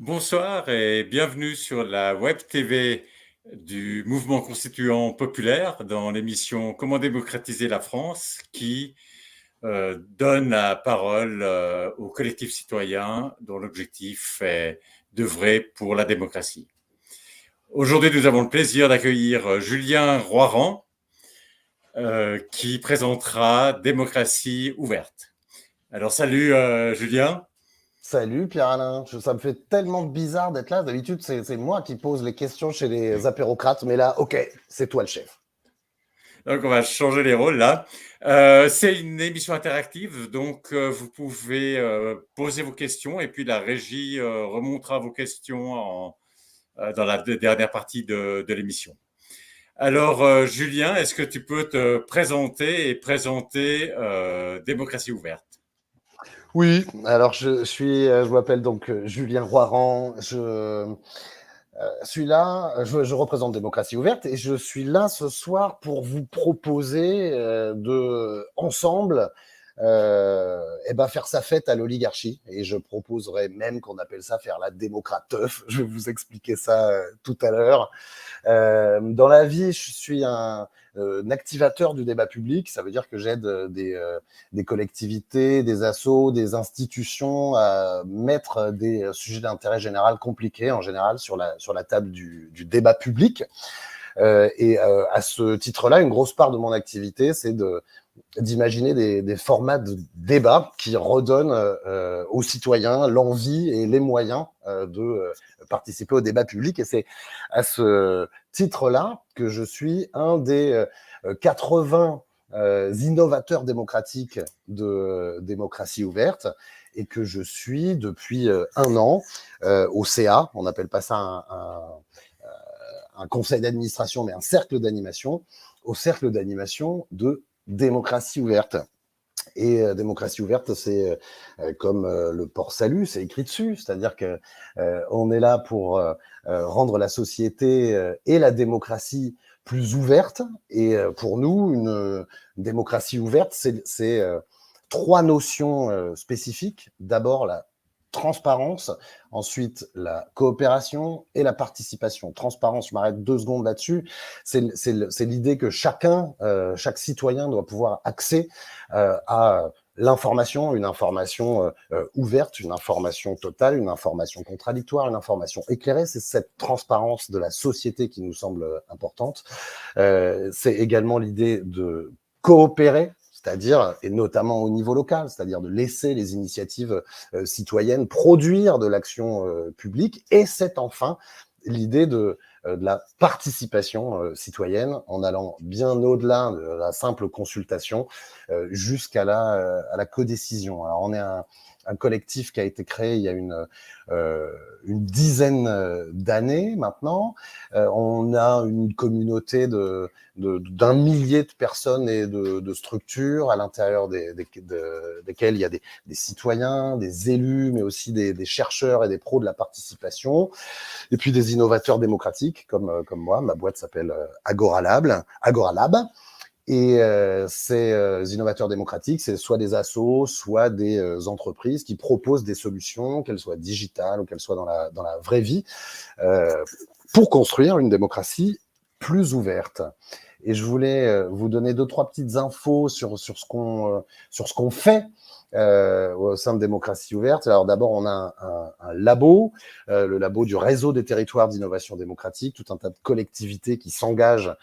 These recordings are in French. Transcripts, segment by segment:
Bonsoir et bienvenue sur la web TV du Mouvement constituant populaire dans l'émission Comment démocratiser la France qui donne la parole aux collectifs citoyens dont l'objectif est d'œuvrer pour la démocratie. Aujourd'hui, nous avons le plaisir d'accueillir Julien Roiran qui présentera Démocratie ouverte. Alors salut Julien. Salut Pierre-Alain, ça me fait tellement bizarre d'être là. D'habitude, c'est moi qui pose les questions chez les apérocrates, mais là, ok, c'est toi le chef. Donc, on va changer les rôles là. C'est une émission interactive, donc vous pouvez poser vos questions et puis la régie remontera vos questions dans la dernière partie de l'émission. Alors, Julien, est-ce que tu peux te présenter et présenter Démocratie ouverte? Oui, alors je m'appelle donc Julien Roiran, suis là, je représente Démocratie ouverte et je suis là ce soir pour vous proposer ensemble, faire sa fête à l'oligarchie. Et je proposerais même qu'on appelle ça faire la démocrateuf. Je vais vous expliquer ça tout à l'heure. Dans la vie, je suis un activateur du débat public. Ça veut dire que j'aide des collectivités, des assos, des institutions à mettre des sujets d'intérêt général compliqués, en général, sur la table du débat public. À ce titre-là, une grosse part de mon activité, c'est d'imaginer des formats de débat qui redonnent aux citoyens l'envie et les moyens de participer au débat public. Et c'est à ce titre-là que je suis un des 80 innovateurs démocratiques de démocratie ouverte et que je suis depuis un an au CA. On n'appelle pas ça un conseil d'administration, mais un cercle d'animation, au cercle d'animation de démocratie ouverte. Et démocratie ouverte, c'est comme le port-salut, c'est écrit dessus, c'est-à-dire que on est là pour rendre la société et la démocratie plus ouverte. Et pour nous, une démocratie ouverte, c'est trois notions spécifiques. D'abord, la transparence, ensuite la coopération et la participation. Transparence, je m'arrête 2 secondes là-dessus. C'est l'idée que chaque citoyen doit pouvoir accéder à l'information, une information ouverte, une information totale, une information contradictoire, une information éclairée. C'est cette transparence de la société qui nous semble importante. C'est également l'idée de coopérer, c'est-à-dire, et notamment au niveau local, c'est-à-dire de laisser les initiatives citoyennes produire de l'action publique. Et c'est enfin l'idée de la participation citoyenne en allant bien au-delà de la simple consultation jusqu'à à la codécision. Alors, on est un collectif qui a été créé il y a une dizaine d'années maintenant. On a une communauté d'un millier de personnes et de structures à l'intérieur desquelles il y a des citoyens, des élus, mais aussi des chercheurs et des pros de la participation, et puis des innovateurs démocratiques comme moi. Ma boîte s'appelle Agora Lab. Et ces innovateurs démocratiques, c'est soit des assos, soit des entreprises qui proposent des solutions, qu'elles soient digitales ou qu'elles soient dans la vraie vie, pour construire une démocratie plus ouverte. Et je voulais vous donner 2-3 petites infos sur ce qu'on fait au sein de Démocratie ouverte. Alors d'abord, on a un labo, le labo du réseau des territoires d'innovation démocratique, tout un tas de collectivités qui s'engagent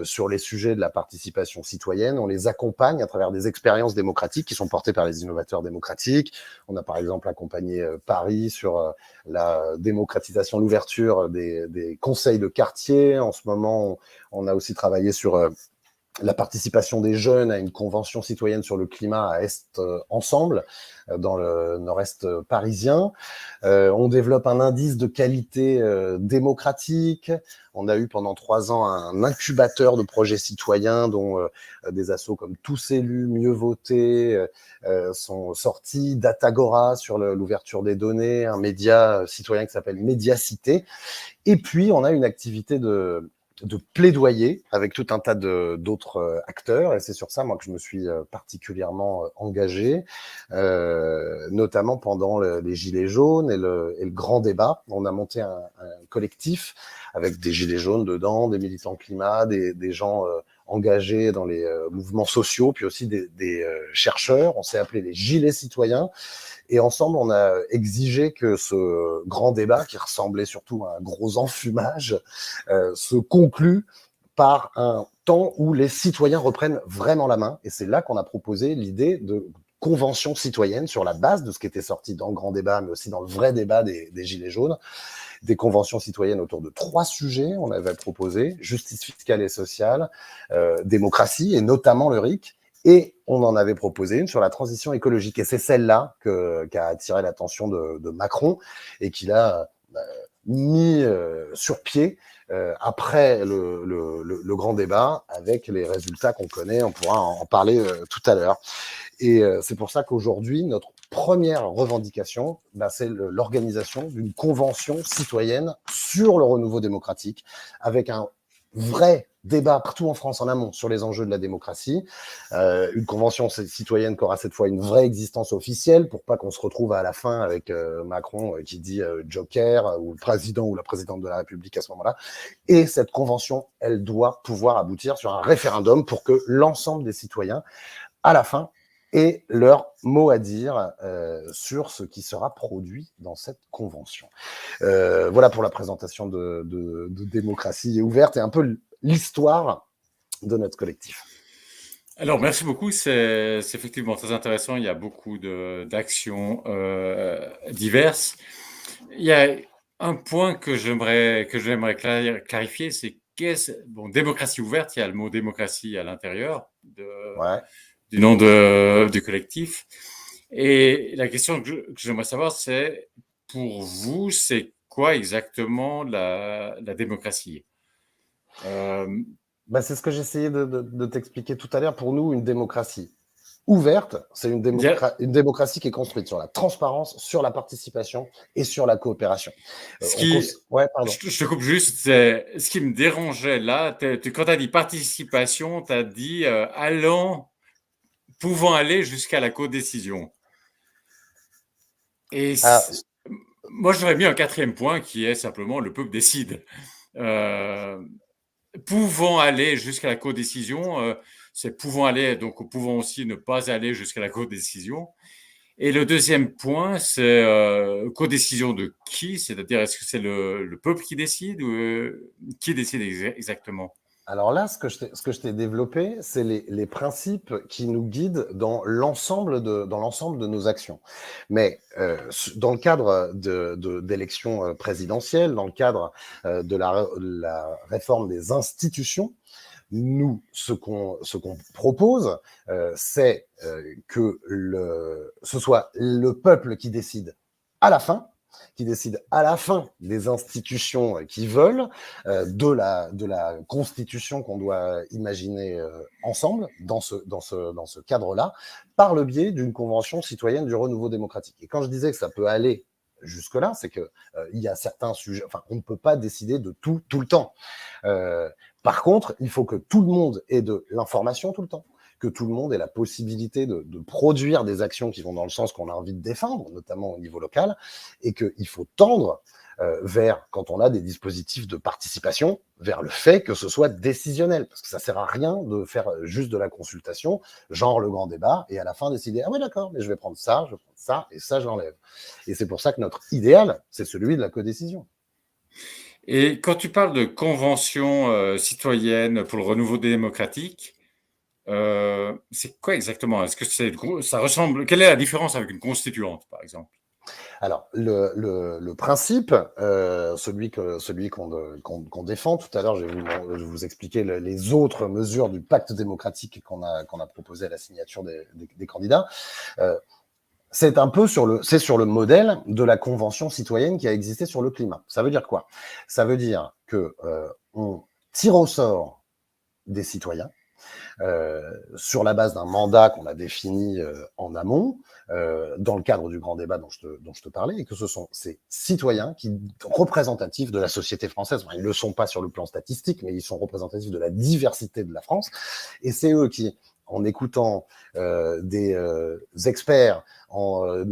sur les sujets de la participation citoyenne. On les accompagne à travers des expériences démocratiques qui sont portées par les innovateurs démocratiques. On a par exemple accompagné Paris sur la démocratisation, l'ouverture des conseils de quartier. En ce moment, on a aussi travaillé sur la participation des jeunes à une convention citoyenne sur le climat à Est Ensemble, dans le nord-est parisien. On développe un indice de qualité démocratique. On a eu pendant 3 ans un incubateur de projets citoyens dont des assos comme Tous élus, Mieux voter sont sortis, Datagora sur l'ouverture des données, un média citoyen qui s'appelle Médiacité. Et puis, on a une activité de plaidoyer avec tout un tas d'autres acteurs. Et c'est sur ça, moi, que je me suis particulièrement engagé, notamment pendant les Gilets jaunes et le grand débat. On a monté un collectif avec des Gilets jaunes dedans, des militants climat, des gens engagés dans les mouvements sociaux, puis aussi des chercheurs. On s'est appelé les Gilets citoyens. Et ensemble, on a exigé que ce grand débat, qui ressemblait surtout à un gros enfumage, se conclue par un temps où les citoyens reprennent vraiment la main. Et c'est là qu'on a proposé l'idée de convention citoyenne sur la base de ce qui était sorti dans le grand débat, mais aussi dans le vrai débat des Gilets jaunes. Des conventions citoyennes autour de 3 sujets, on avait proposé: justice fiscale et sociale, démocratie, et notamment le RIC. Et on en avait proposé une sur la transition écologique. Et c'est celle-là qui a attiré l'attention de Macron et qu'il a mis sur pied après le grand débat, avec les résultats qu'on connaît. On pourra en parler tout à l'heure. Et c'est pour ça qu'aujourd'hui, notre première revendication, c'est l'organisation d'une convention citoyenne sur le renouveau démocratique, avec un vrai débat partout en France en amont sur les enjeux de la démocratie, une convention citoyenne qui aura cette fois une vraie existence officielle, pour pas qu'on se retrouve à la fin avec Macron qui dit Joker, ou le président ou la présidente de la République à ce moment-là. Et cette convention, elle doit pouvoir aboutir sur un référendum pour que l'ensemble des citoyens, à la fin, aient leur mot à dire sur ce qui sera produit dans cette convention. Voilà pour la présentation de Démocratie ouverte et un peu l'histoire de notre collectif. Alors, merci beaucoup. C'est effectivement très intéressant. Il y a beaucoup d'actions diverses. Il y a un point que j'aimerais clarifier, c'est bon, démocratie ouverte. Il y a le mot démocratie à l'intérieur du nom du collectif. Et la question que j'aimerais savoir, c'est, pour vous, c'est quoi exactement la démocratie? C'est ce que j'essayais de t'expliquer tout à l'heure. Pour nous, une démocratie ouverte, c'est une démocratie qui est construite sur la transparence, sur la participation et sur la coopération. Je te coupe juste, ce qui me dérangeait là, quand tu as dit participation, tu as dit pouvant aller jusqu'à la codécision. Et moi, j'aurais mis un 4e point qui est simplement le peuple décide. Pouvant aller jusqu'à la codécision, c'est pouvant aller, donc pouvant aussi ne pas aller jusqu'à la codécision. Et le 2e point, c'est codécision de qui? C'est-à-dire, est-ce que c'est le peuple qui décide, ou qui décide exactement? Alors là, ce que je t'ai développé, c'est les principes qui nous guident dans l'ensemble de nos actions. Mais dans le cadre d'élections présidentielles, dans le cadre de la réforme des institutions, nous, ce qu'on propose, c'est que ce soit le peuple qui décide à la fin, des institutions qui veulent, de la constitution qu'on doit imaginer ensemble dans ce cadre-là, par le biais d'une convention citoyenne du renouveau démocratique. Et quand je disais que ça peut aller jusque-là, c'est que il y a certains sujets, on ne peut pas décider de tout le temps. Par contre, il faut que tout le monde ait de l'information tout le temps, que tout le monde ait la possibilité de produire des actions qui vont dans le sens qu'on a envie de défendre, notamment au niveau local, et qu'il faut tendre vers, quand on a des dispositifs de participation, vers le fait que ce soit décisionnel, parce que ça sert à rien de faire juste de la consultation, genre le grand débat, et à la fin décider, ah ouais d'accord, mais je vais prendre ça, et ça je l'enlève. Et c'est pour ça que notre idéal, c'est celui de la codécision. Et quand tu parles de convention citoyenne pour le renouveau démocratique, c'est quoi exactement? Est-ce que ça ressemble? Quelle est la différence avec une constituante, par exemple? Alors, le principe, celui qu'on défend, tout à l'heure, je vais vous expliquer les autres mesures du pacte démocratique qu'on a proposé à la signature des candidats. C'est un peu sur le modèle de la convention citoyenne qui a existé sur le climat. Ça veut dire quoi? Ça veut dire que on tire au sort des citoyens sur la base d'un mandat qu'on a défini en amont, dans le cadre du grand débat dont je te parlais, et que ce sont ces citoyens qui représentatifs de la société française. Enfin, ils ne le sont pas sur le plan statistique, mais ils sont représentatifs de la diversité de la France. Et c'est eux qui, en écoutant des experts, en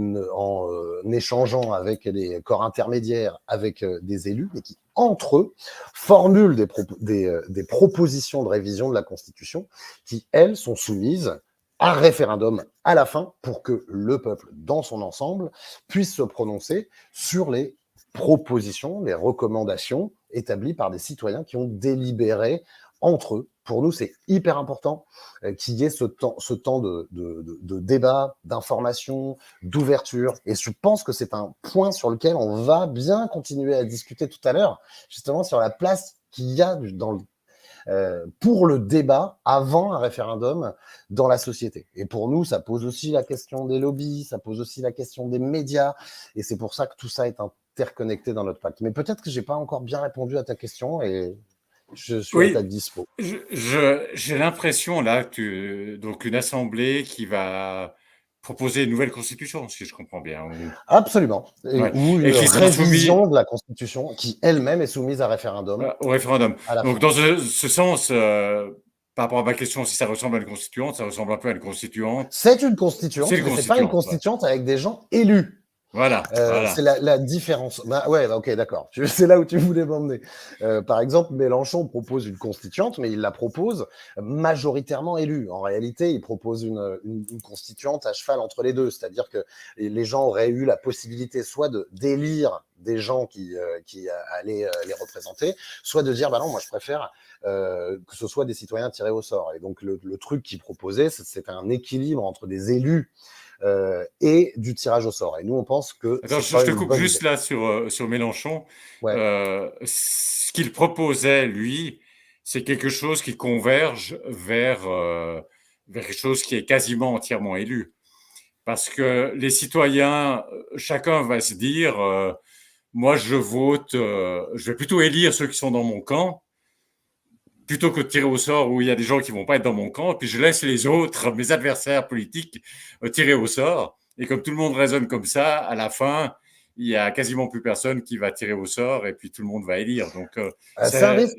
échangeant avec les corps intermédiaires, avec des élus, et qui, entre eux, formulent des propositions de révision de la Constitution qui, elles, sont soumises à référendum à la fin pour que le peuple, dans son ensemble, puisse se prononcer sur les propositions, les recommandations établies par des citoyens qui ont délibéré entre eux. Pour nous, c'est hyper important qu'il y ait ce temps de débat, d'information, d'ouverture. Et je pense que c'est un point sur lequel on va bien continuer à discuter tout à l'heure, justement sur la place qu'il y a pour le débat avant un référendum dans la société. Et pour nous, ça pose aussi la question des lobbies, ça pose aussi la question des médias. Et c'est pour ça que tout ça est interconnecté dans notre pacte. Mais peut-être que je n'ai pas encore bien répondu à ta question et je suis à ta Oui, dispo. j'ai l'impression là donc une assemblée qui va proposer une nouvelle constitution, si je comprends bien. Absolument. Ouais. Ou Et une qui sera soumis révision de la Constitution qui elle-même est soumise à référendum au référendum. à la Donc, fin. dans ce sens, par rapport à ma question, si ça ressemble à une constituante, ça ressemble un peu à une constituante. C'est une C'est constituante, une mais c'est pas une constituante. Ouais. constituante avec des gens élus. Voilà, C'est voilà. la différence. Bah ouais, ok, d'accord. C'est là où tu voulais m'emmener. Par exemple, Mélenchon propose une constituante, mais il la propose majoritairement élue. En réalité, il propose une constituante à cheval entre les deux. C'est-à-dire que les gens auraient eu la possibilité soit d'élire des gens qui allaient les représenter, soit de dire, bah non, moi je préfère que ce soit des citoyens tirés au sort. Et donc le truc qu'il proposait, c'était un équilibre entre des élus et du tirage au sort. Et nous, on pense que Attends, c'est je pas te une coupe bonne idée. juste là sur Mélenchon. Ouais. Ce qu'il proposait, lui, c'est quelque chose qui converge vers quelque chose qui est quasiment entièrement élu. Parce que les citoyens, chacun va se dire, moi je vote, je vais plutôt élire ceux qui sont dans mon camp, plutôt que de tirer au sort où il y a des gens qui vont pas être dans mon camp, puis je laisse les autres, mes adversaires politiques, tirer au sort. Et comme tout le monde raisonne comme ça, à la fin, il y a quasiment plus personne qui va tirer au sort et puis tout le monde va élire. Donc, C'est un c'est risque.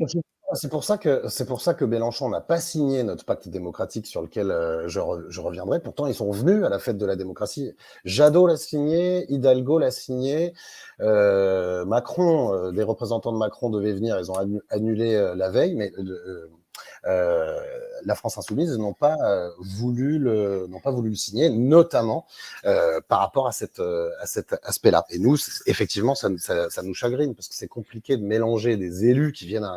C'est pour ça que Mélenchon n'a pas signé notre pacte démocratique sur lequel je reviendrai. Pourtant, ils sont venus à la fête de la démocratie. Jadot l'a signé, Hidalgo l'a signé, Macron, des représentants de Macron devaient venir, ils ont annulé la veille, mais la France insoumise n'ont pas voulu le signer, notamment par rapport à cet aspect-là. Et nous, effectivement, ça nous chagrine parce que c'est compliqué de mélanger des élus qui viennent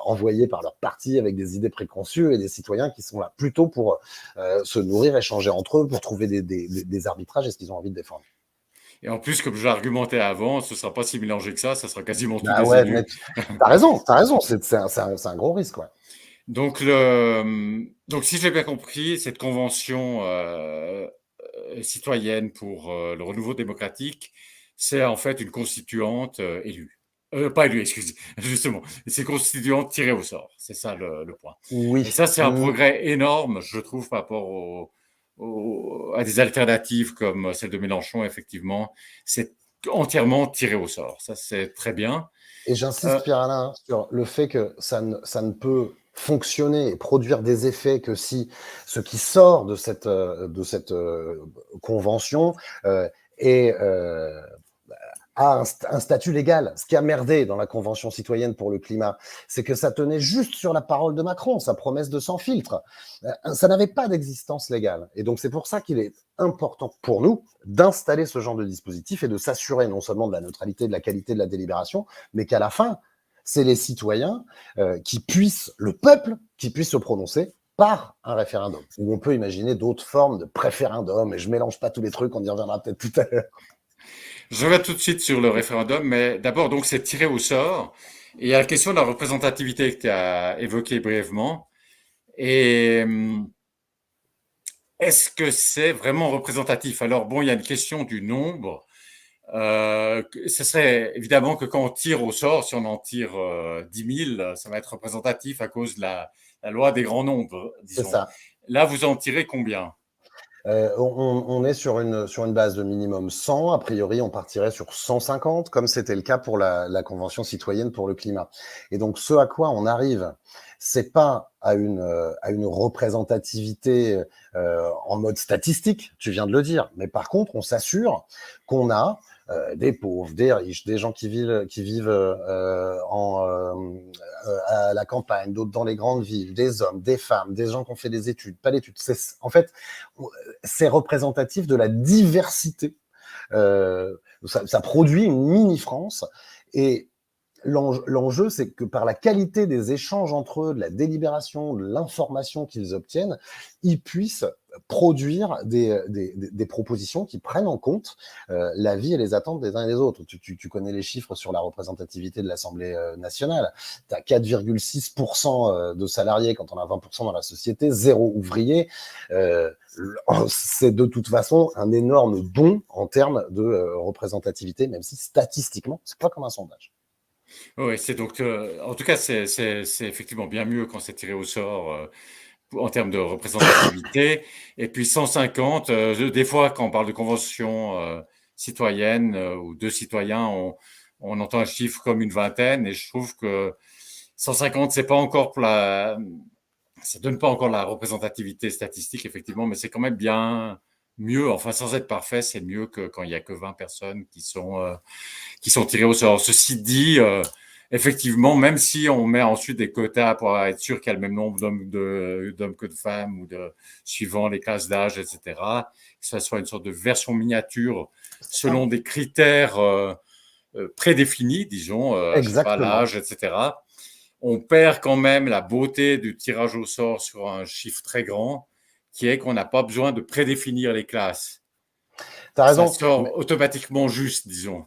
envoyés par leur parti avec des idées préconçues et des citoyens qui sont là plutôt pour se nourrir, échanger entre eux, pour trouver des arbitrages et ce qu'ils ont envie de défendre. Et en plus, comme je l'argumentais avant, ce ne sera pas si mélangé que ça sera quasiment tous Bah des ouais, mais élus. t'as raison, c'est un gros risque, ouais. Donc, si j'ai bien compris, cette convention citoyenne pour le renouveau démocratique, c'est en fait une constituante élue. Pas élue, excusez, justement. C'est constituante tirée au sort. C'est ça le point. Et Oui. ça, c'est un progrès énorme, je trouve, par rapport à des alternatives comme celle de Mélenchon, effectivement. C'est entièrement tiré au sort. Ça, c'est très bien. Et j'insiste, Pierre-Alain, sur le fait que ça ne peut fonctionner et produire des effets que si ce qui sort de cette convention est a un statut légal. Ce qui a merdé dans la Convention citoyenne pour le climat, c'est que ça tenait juste sur la parole de Macron, sa promesse de sans filtre. Ça n'avait pas d'existence légale. Et donc, c'est pour ça qu'il est important pour nous d'installer ce genre de dispositif et de s'assurer non seulement de la neutralité, de la qualité de la délibération, mais qu'à la fin, c'est les citoyens le peuple, qui puisse se prononcer par un référendum. Où on peut imaginer d'autres formes de préférendum, et je mélange pas tous les trucs, on y reviendra peut-être tout à l'heure. Je reviens tout de suite sur le référendum, mais d'abord, donc, c'est tiré au sort. Et il y a la question de la représentativité que tu as évoquée brièvement. Et est-ce que c'est vraiment représentatif? Alors, bon, il y a une question du nombre. Ce serait évidemment que quand on tire au sort, si on en tire 10 000, ça va être représentatif à cause de la loi des grands nombres, C'est disons. ça. Là, vous en tirez combien? On est sur une base de minimum 100. A priori, on partirait sur 150, comme c'était le cas pour la Convention citoyenne pour le climat. Et donc, ce à quoi on arrive, c'est pas à une représentativité en mode statistique, tu viens de le dire, mais par contre, on s'assure qu'on a des pauvres, des riches, des gens qui vivent à la campagne, d'autres dans les grandes villes, des hommes, des femmes, des gens qui ont fait des études, pas d'études. En fait, c'est représentatif de la diversité. Ça produit une mini-France. Et l'enjeu, c'est que par la qualité des échanges entre eux, de la délibération, de l'information qu'ils obtiennent, ils puissent produire des propositions qui prennent en compte la vie et les attentes des uns et des autres. Tu connais les chiffres sur la représentativité de l'Assemblée nationale. Tu as 4,6% de salariés quand on a 20% dans la société, zéro ouvrier. C'est de toute façon un énorme bond en termes de représentativité, même si statistiquement, c'est pas comme un sondage. Oui, c'est donc, en tout cas, c'est effectivement bien mieux quand c'est tiré au sort en termes de représentativité. Et puis 150, des fois, quand on parle de convention citoyenne ou de citoyens, on entend un chiffre comme une vingtaine. Et je trouve que 150, c'est pas encore ça donne pas encore la représentativité statistique, effectivement, mais c'est quand même bien mieux. Enfin, sans être parfait, c'est mieux que quand il y a que 20 personnes qui sont tirées au sort. Ceci dit, effectivement, même si on met ensuite des quotas pour être sûr qu'il y a le même nombre d'hommes que de femmes ou suivant les classes d'âge, etc., que ce soit une sorte de version miniature selon des critères prédéfinis, disons, je sais pas, Exactement. l'âge, etc., on perd quand même la beauté du tirage au sort sur un chiffre très grand, qui est qu'on n'a pas besoin de prédéfinir les classes. T'as Ça raison. sort automatiquement juste, disons.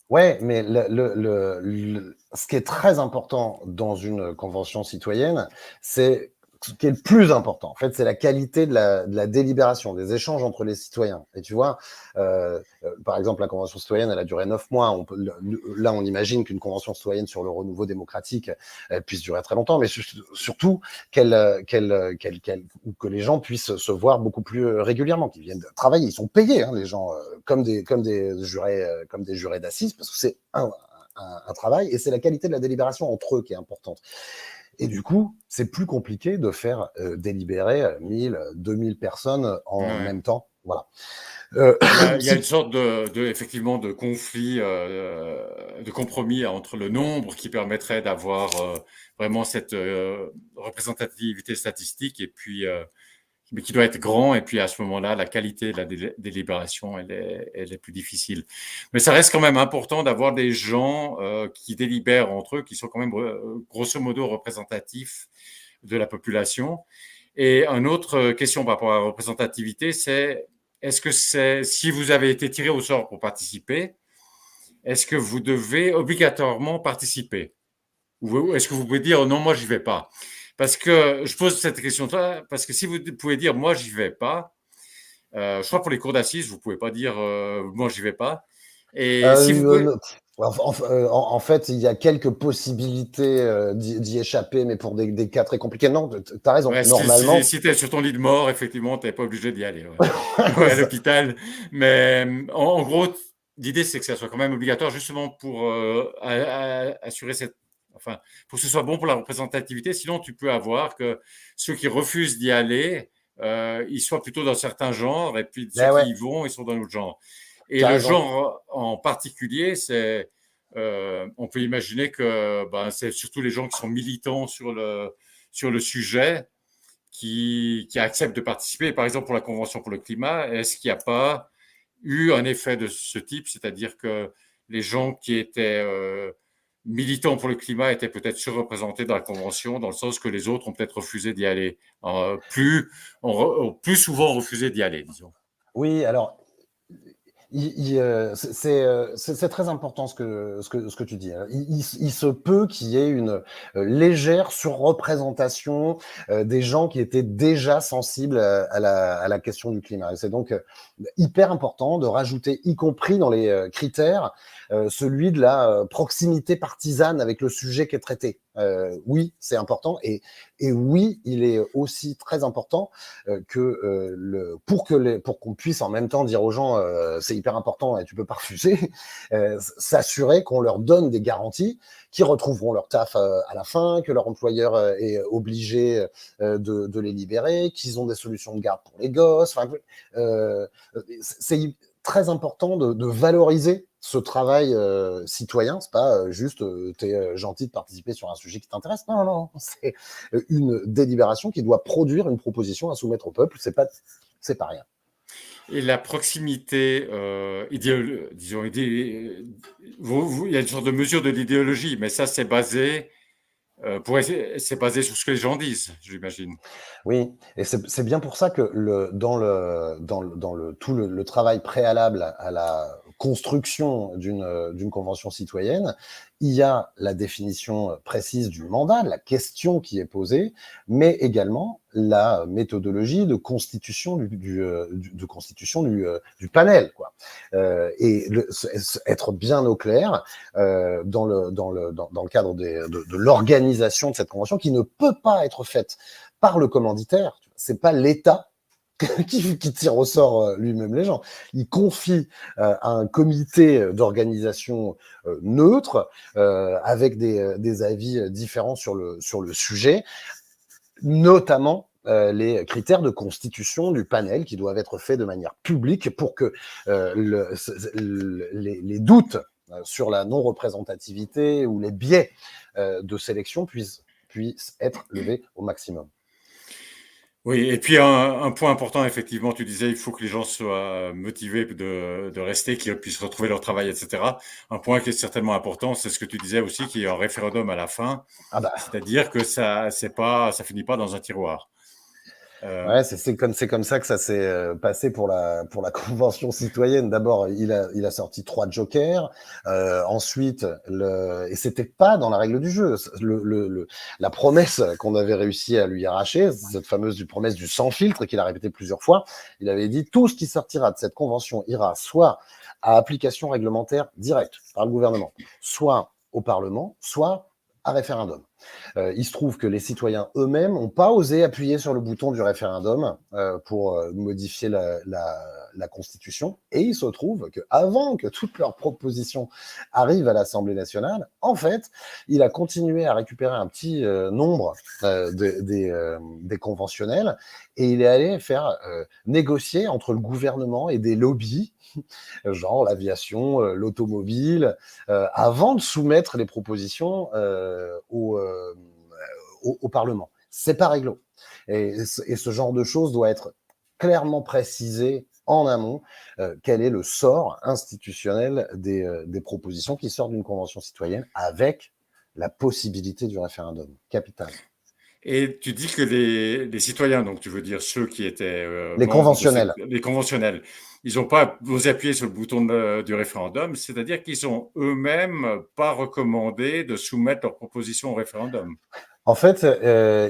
Ouais, mais ce qui est très important dans une convention citoyenne, c'est ce qui est le plus important. En fait, c'est la qualité de la délibération, des échanges entre les citoyens. Et tu vois, par exemple, la convention citoyenne, elle a duré 9 mois. Là, on imagine qu'une convention citoyenne sur le renouveau démocratique puisse durer très longtemps, mais surtout que les gens puissent se voir beaucoup plus régulièrement, qu'ils viennent travailler. Ils sont payés, hein, les gens, comme des jurés d'assises, parce que c'est un travail, et c'est la qualité de la délibération entre eux qui est importante. Et du coup, c'est plus compliqué de faire délibérer 1000, 2000 personnes en Ouais. même temps. Voilà. Il y a une sorte effectivement, de conflit, de compromis entre le nombre qui permettrait d'avoir vraiment cette représentativité statistique et puis, mais qui doit être grand. Et puis à ce moment-là, la qualité de la délibération, elle est plus difficile. Mais ça reste quand même important d'avoir des gens qui délibèrent entre eux, qui sont quand même grosso modo représentatifs de la population. Et une autre question par rapport à la représentativité, c'est est-ce que si vous avez été tiré au sort pour participer, est-ce que vous devez obligatoirement participer? Ou est-ce que vous pouvez dire non, moi, j'y vais pas? Parce que je pose cette question-là, parce que si vous pouvez dire moi, j'y vais pas, je crois pour les cours d'assises, vous pouvez pas dire moi, j'y vais pas. Et si vous pouvez. En fait, il y a quelques possibilités d'y échapper, mais pour des cas très compliqués. Non, tu as raison. Ouais, Normalement, si tu es sur ton lit de mort, effectivement, tu n'es pas obligé d'y aller. Ouais. Ouais, à ça- l'hôpital. Mais en gros, l'idée, c'est que ça soit quand même obligatoire, justement pour assurer cette. Enfin, pour que ce soit bon pour la représentativité. Sinon, tu peux avoir que ceux qui refusent d'y aller, ils soient plutôt dans certains genres, et puis ceux ben qui ouais, y vont, ils sont dans l'autre genre. Et tu as le raison. genre en particulier, c'est. On peut imaginer que ben, c'est surtout les gens qui sont militants sur le sujet qui acceptent de participer. Par exemple, pour la Convention pour le climat, est-ce qu'il n'y a pas eu un effet de ce type, c'est-à-dire que les gens qui étaient militants pour le climat étaient peut-être surreprésentés dans la Convention, dans le sens que les autres ont peut-être refusé d'y aller, ont plus souvent refusé d'y aller, disons. Oui, alors C'est très important ce que tu dis. Il se peut qu'il y ait une légère surreprésentation des gens qui étaient déjà sensibles à la question du climat. Et c'est donc hyper important de rajouter, y compris dans les critères, celui de la proximité partisane avec le sujet qui est traité. Oui, c'est important. Et oui, il est aussi très important pour qu'on puisse en même temps dire aux gens c'est hyper important et tu peux pas refuser, s'assurer qu'on leur donne des garanties qu'ils retrouveront leur taf à la fin, que leur employeur est obligé de les libérer, qu'ils ont des solutions de garde pour les gosses. Enfin, c'est très important de valoriser ce travail citoyen. C'est pas juste t'es gentil de participer sur un sujet qui t'intéresse. Non, non, non. C'est une délibération qui doit produire une proposition à soumettre au peuple. C'est pas rien. Et la proximité, disons, il y a une sorte de mesure de l'idéologie, mais ça, c'est basé, c'est basé sur ce que les gens disent, j'imagine. Oui, et c'est bien pour ça que tout le travail préalable à la construction d'une convention citoyenne, il y a la définition précise du mandat, de la question qui est posée, mais également la méthodologie de constitution du panel, quoi. Être bien au clair dans le cadre de l'organisation de cette convention qui ne peut pas être faite par le commanditaire. C'est pas l'État qui tire au sort lui-même les gens. Il confie à un comité d'organisation neutre avec des avis différents sur le sujet, notamment les critères de constitution du panel qui doivent être faits de manière publique pour que les doutes sur la non-représentativité ou les biais de sélection puissent être levés au maximum. Oui, et puis un point important, effectivement, tu disais, il faut que les gens soient motivés de rester, qu'ils puissent retrouver leur travail, etc. Un point qui est certainement important, c'est ce que tu disais aussi, qu'il y ait un référendum à la fin, Ah bah, c'est-à-dire que ça finit pas dans un tiroir. ouais, c'est comme ça que ça s'est passé pour la convention citoyenne. D'abord, il a sorti 3 jokers. Ensuite, et c'était pas dans la règle du jeu. La promesse qu'on avait réussi à lui arracher, cette fameuse promesse du sans filtre qu'il a répété plusieurs fois, il avait dit tout ce qui sortira de cette convention ira soit à application réglementaire directe par le gouvernement, soit au Parlement, soit à référendum. Il se trouve que les citoyens eux-mêmes n'ont pas osé appuyer sur le bouton du référendum pour modifier la Constitution. Et il se trouve qu'avant que toutes leurs propositions arrivent à l'Assemblée nationale, en fait, il a continué à récupérer un petit nombre des conventionnels et il est allé faire négocier entre le gouvernement et des lobbies genre l'aviation, l'automobile, avant de soumettre les propositions au Parlement. C'est pas réglo. Et ce genre de choses doit être clairement précisé en amont quel est le sort institutionnel des propositions qui sortent d'une convention citoyenne avec la possibilité du référendum. Capital. Et tu dis que les citoyens, donc tu veux dire ceux qui étaient Les membres conventionnels. les conventionnels, ils n'ont pas osé appuyer sur le bouton du référendum, c'est-à-dire qu'ils ont eux-mêmes pas recommandé de soumettre leur proposition au référendum. En fait,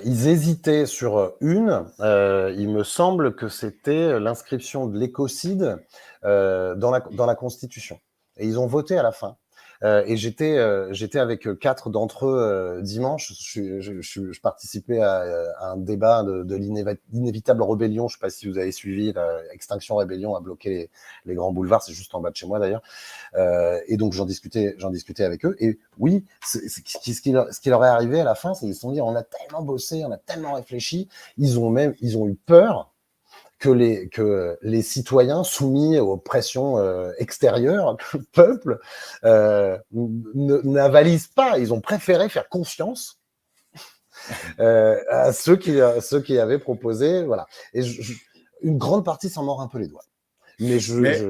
ils hésitaient sur une. Il me semble que c'était l'inscription de l'écocide dans la Constitution. Et ils ont voté à la fin. Et j'étais avec 4 d'entre eux dimanche. Je participais à un débat de l'inévitable rébellion. Je ne sais pas si vous avez suivi. Extinction Rébellion a bloqué les grands boulevards. C'est juste en bas de chez moi d'ailleurs. Et donc j'en discutais avec eux. Et oui, ce qui leur est arrivé à la fin, c'est qu'ils se sont dit on a tellement bossé, on a tellement réfléchi. Ils ont eu peur que les citoyens soumis aux pressions extérieures, que le peuple n'avalisent pas. Ils ont préféré faire confiance à ceux qui avaient proposé. Voilà. Et une grande partie s'en mord un peu les doigts. Mais Mais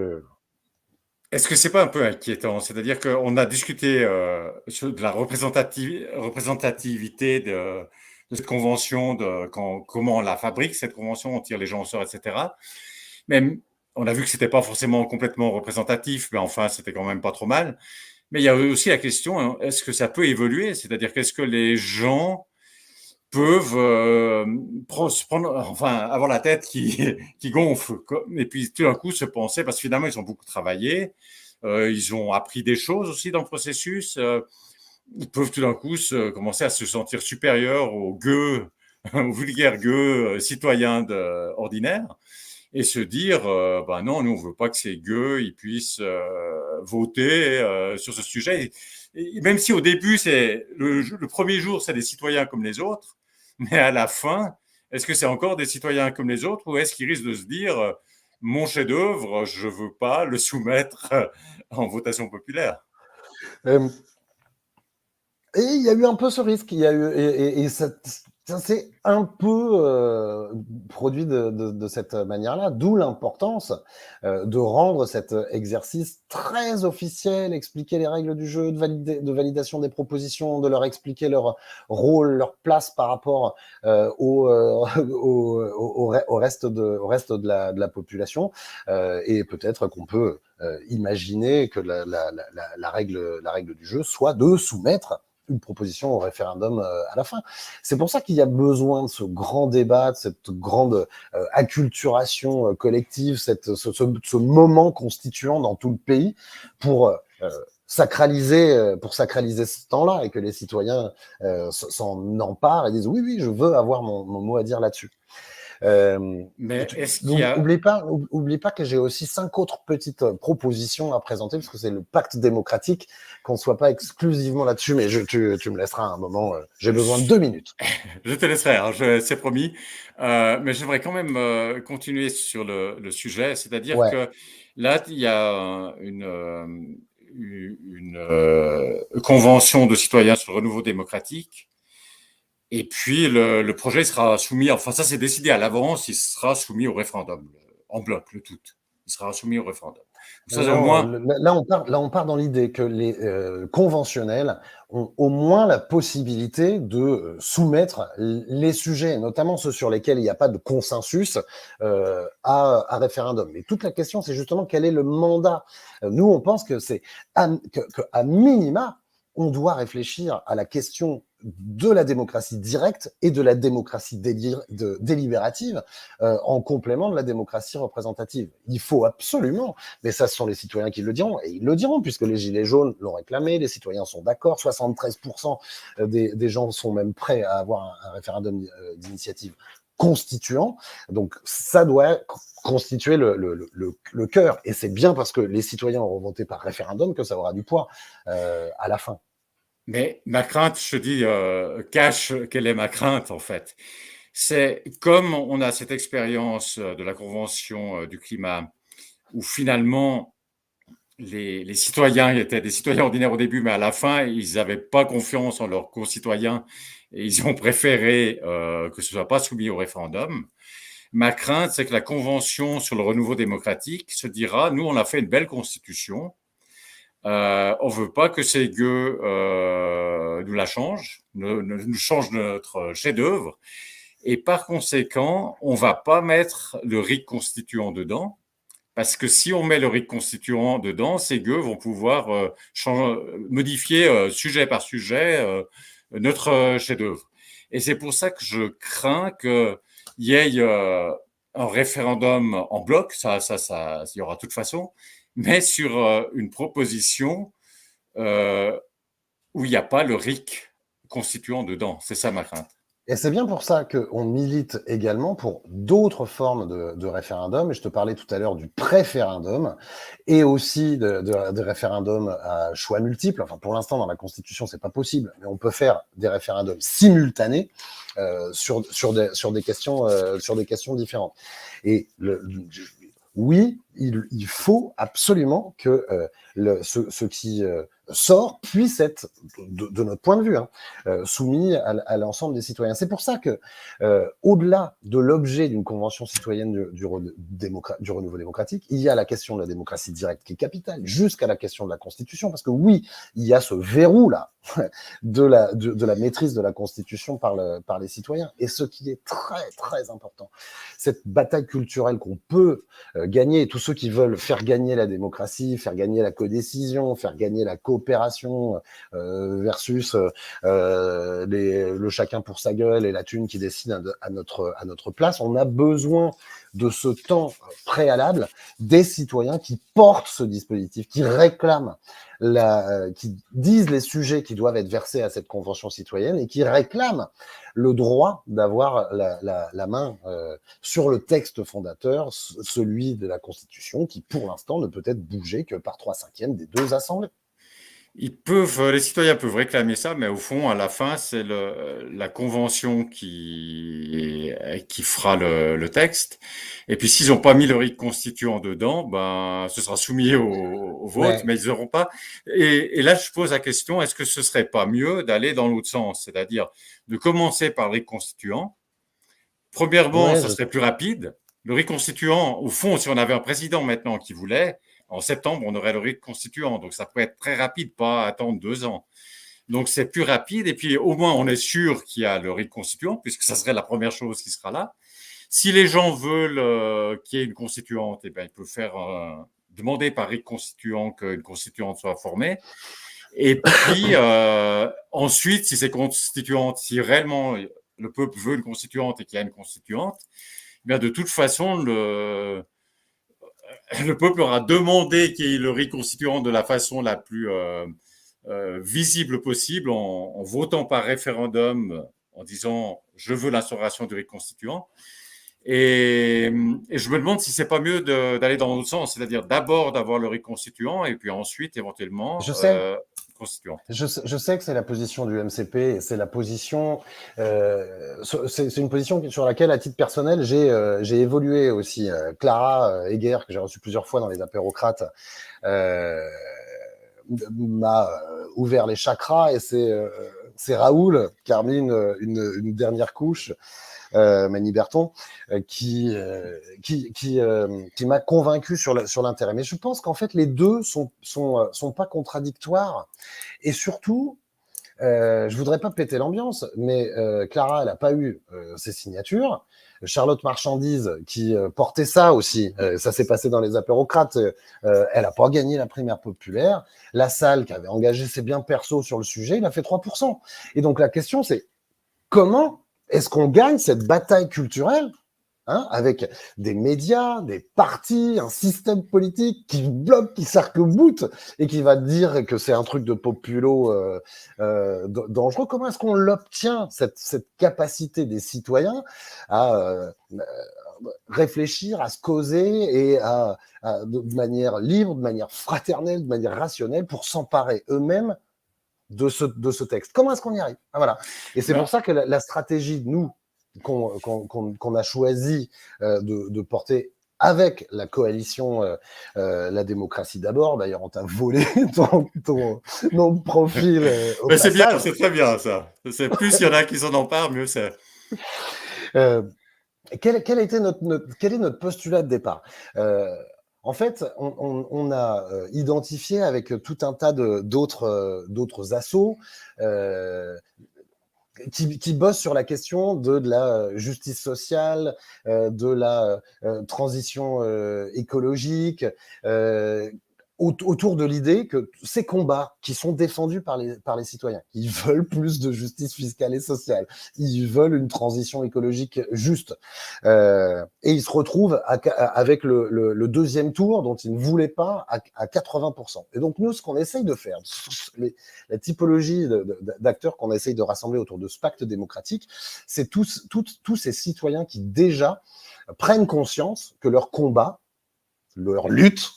est-ce que c'est pas un peu inquiétant? C'est-à-dire qu'on a discuté de la représentativité de cette convention, comment on la fabrique, cette convention, on tire les gens au sort, etc. Mais on a vu que c'était pas forcément complètement représentatif, mais enfin, c'était quand même pas trop mal. Mais il y a aussi la question, hein, est-ce que ça peut évoluer? C'est-à-dire qu'est-ce que les gens peuvent enfin, avoir la tête qui gonfle, et puis tout d'un coup se penser, parce que finalement, ils ont beaucoup travaillé, ils ont appris des choses aussi dans le processus, ils peuvent tout d'un coup commencer à se sentir supérieurs aux gueux, aux vulgaires gueux citoyens ordinaires, et se dire, ben non, nous, on veut pas que ces gueux ils puissent voter sur ce sujet. Et même si au début, c'est le premier jour, c'est des citoyens comme les autres, mais à la fin, est-ce que c'est encore des citoyens comme les autres, ou est-ce qu'ils risquent de se dire, mon chef-d'œuvre, je veux pas le soumettre en votation populaire? Euh, Et il y a eu un peu ce risque, il y a eu, et ça s'est un peu produit de cette manière-là, d'où l'importance de rendre cet exercice très officiel, expliquer les règles du jeu, de validation des propositions, de leur expliquer leur rôle, leur place par rapport au reste de la population, et peut-être qu'on peut imaginer que la règle du jeu soit de soumettre une proposition au référendum à la fin. C'est pour ça qu'il y a besoin de ce grand débat, de cette grande acculturation collective, ce moment constituant dans tout le pays pour sacraliser ce temps-là, et que les citoyens s'en emparent et disent oui, oui, je veux avoir mon mot à dire là-dessus. Mais est-ce qu'il y Donc, a... oublie pas que j'ai aussi 5 autres petites propositions à présenter, parce que c'est le pacte démocratique, qu'on ne soit pas exclusivement là-dessus, mais tu me laisseras un moment, j'ai besoin de 2 minutes. Je te laisserai, hein, c'est promis. Mais j'aimerais quand même continuer sur le sujet, c'est-à-dire Ouais. que là, il y a une convention de citoyens sur le renouveau démocratique, et puis le projet sera soumis, enfin ça c'est décidé à l'avance, il sera soumis au référendum, en bloc, le tout. Il sera soumis au référendum. Ça, au Non, moins, là, on part dans l'idée que les conventionnels ont au moins la possibilité de soumettre les sujets, notamment ceux sur lesquels il n'y a pas de consensus, à référendum. Mais toute la question, c'est justement quel est le mandat. Nous, on pense que c'est à minima, on doit réfléchir à la question de la démocratie directe et de la démocratie délibérative en complément de la démocratie représentative. Il faut absolument, mais ça, ce sont les citoyens qui le diront, et ils le diront, puisque les Gilets jaunes l'ont réclamé, les citoyens sont d'accord, 73% des gens sont même prêts à avoir un référendum d'initiative constituant, donc ça doit constituer le cœur, et c'est bien parce que les citoyens auront voté par référendum que ça aura du poids à la fin. mais ma crainte, je te dis, cache quelle est ma crainte en fait. C'est comme on a cette expérience de la Convention du climat, où finalement les citoyens étaient des citoyens ordinaires au début, mais à la fin, ils n'avaient pas confiance en leurs concitoyens et ils ont préféré que ce soit pas soumis au référendum. Ma crainte, c'est que la Convention sur le renouveau démocratique se dira, nous, on a fait une belle constitution, on veut pas que ces gueux nous la changent, nous changent notre chef-d'œuvre, et par conséquent, on va pas mettre le RIC constituant dedans, parce que si on met le RIC constituant dedans, ces gueux vont pouvoir modifier sujet par sujet notre chef-d'œuvre. Et c'est pour ça que je crains qu'il y ait un référendum en bloc, ça, il y aura de toute façon, mais sur une proposition euh, où il n'y a pas le RIC constituant dedans. C'est ça ma crainte. Et c'est bien pour ça qu'on milite également pour d'autres formes de référendum. Et je te parlais tout à l'heure du préférendum et aussi de référendum à choix multiples. Enfin, pour l'instant, dans la Constitution, c'est pas possible, mais on peut faire des référendums simultanés sur des questions différentes. Et oui, il faut absolument que ce qui sort puisse être, de notre point de vue, soumis à l'ensemble des citoyens. C'est pour ça que, au-delà de l'objet d'une convention citoyenne du renouveau démocratique, il y a la question de la démocratie directe qui est capitale, jusqu'à la question de la Constitution, parce que oui, il y a ce verrou-là de la maîtrise de la Constitution par les citoyens. Et ce qui est très, très important, cette bataille culturelle qu'on peut gagner, tous ceux qui veulent faire gagner la démocratie, faire gagner la codécision, faire gagner la coopération versus le chacun pour sa gueule et la thune qui décide à notre place, on a besoin de ce temps préalable des citoyens qui portent ce dispositif, qui réclament, qui disent les sujets qui doivent être versés à cette convention citoyenne et qui réclament le droit d'avoir la main sur le texte fondateur, celui de la Constitution, qui pour l'instant ne peut être bougé que par 3/5 des deux assemblées. Les citoyens peuvent réclamer ça, mais au fond, à la fin, c'est la convention qui fera le texte. Et puis, s'ils n'ont pas mis le rite constituant dedans, ben, ce sera soumis au vote, Ouais. mais ils n'auront pas. Et là, je pose la question, est-ce que ce serait pas mieux d'aller dans l'autre sens, c'est-à-dire de commencer par le rite constituant? Premièrement, Ouais, ça serait plus rapide. Le rite constituant, au fond, si on avait un président maintenant qui voulait, en septembre, on aurait le rite constituant. Donc, ça pourrait être très rapide, pas attendre 2 ans. Donc, c'est plus rapide. Et puis, au moins, on est sûr qu'il y a le rite constituant, puisque ça serait la première chose qui sera là. Si les gens veulent qu'il y ait une constituante, eh ben, ils peuvent demander par rite constituant qu'une constituante soit formée. Et puis, ensuite, si c'est constituante, si réellement le peuple veut une constituante et qu'il y a une constituante, eh bien, de toute façon, le peuple aura demandé qu'il y ait le rite constituant de la façon la plus visible possible en votant par référendum, en disant « je veux l'instauration du rite constituant ». Et je me demande si c'est pas mieux d'aller dans l'autre sens, c'est-à-dire d'abord d'avoir le rite constituant et puis ensuite, éventuellement, Je sais. constituant. Je sais que c'est la position du MCP, et c'est la position, c'est une position sur laquelle, à titre personnel, j'ai évolué aussi. Clara Heger, que j'ai reçue plusieurs fois dans les apérocrates, m'a ouvert les chakras, et c'est Raoul qui a remis une dernière couche, Mani Berton, qui m'a convaincu sur l'intérêt. Mais je pense qu'en fait, les deux sont pas contradictoires. Et surtout, je voudrais pas péter l'ambiance, mais Clara, elle a pas eu ses signatures. Charlotte Marchandise, qui portait ça aussi, ça s'est passé dans les apérocrates, elle a pas gagné la primaire populaire. La Salle, qui avait engagé ses biens perso sur le sujet, il a fait 3%. Et donc la question, c'est comment est-ce qu'on gagne cette bataille culturelle, avec des médias, des partis, un système politique qui bloque, qui s'arc-boute et qui va dire que c'est un truc de populo dangereux. Comment est-ce qu'on l'obtient, cette capacité des citoyens à réfléchir, à se causer et de manière libre, de manière fraternelle, de manière rationnelle, pour s'emparer eux-mêmes de ce texte? Comment est-ce qu'on y arrive? Voilà. Et c'est pour ça que la stratégie, nous, qu'on a choisi de porter avec la coalition La démocratie d'abord. D'ailleurs, on t'a volé ton nom de profil au Mais c'est bien, passage. c'est très bien ça. C'est plus il y en a qui s'en emparent, mieux c'est. Quel est notre postulat de départ? En fait, on a identifié avec tout un tas d'autres assos qui bossent sur la question de la justice sociale, de la transition écologique, autour de l'idée que ces combats qui sont défendus par les citoyens, ils veulent plus de justice fiscale et sociale, ils veulent une transition écologique juste, et ils se retrouvent avec le deuxième tour dont ils ne voulaient pas à 80%. Et donc nous, ce qu'on essaye de faire, la typologie d'acteurs qu'on essaye de rassembler autour de ce pacte démocratique, c'est tous ces citoyens qui déjà prennent conscience que leur combat, leur lutte,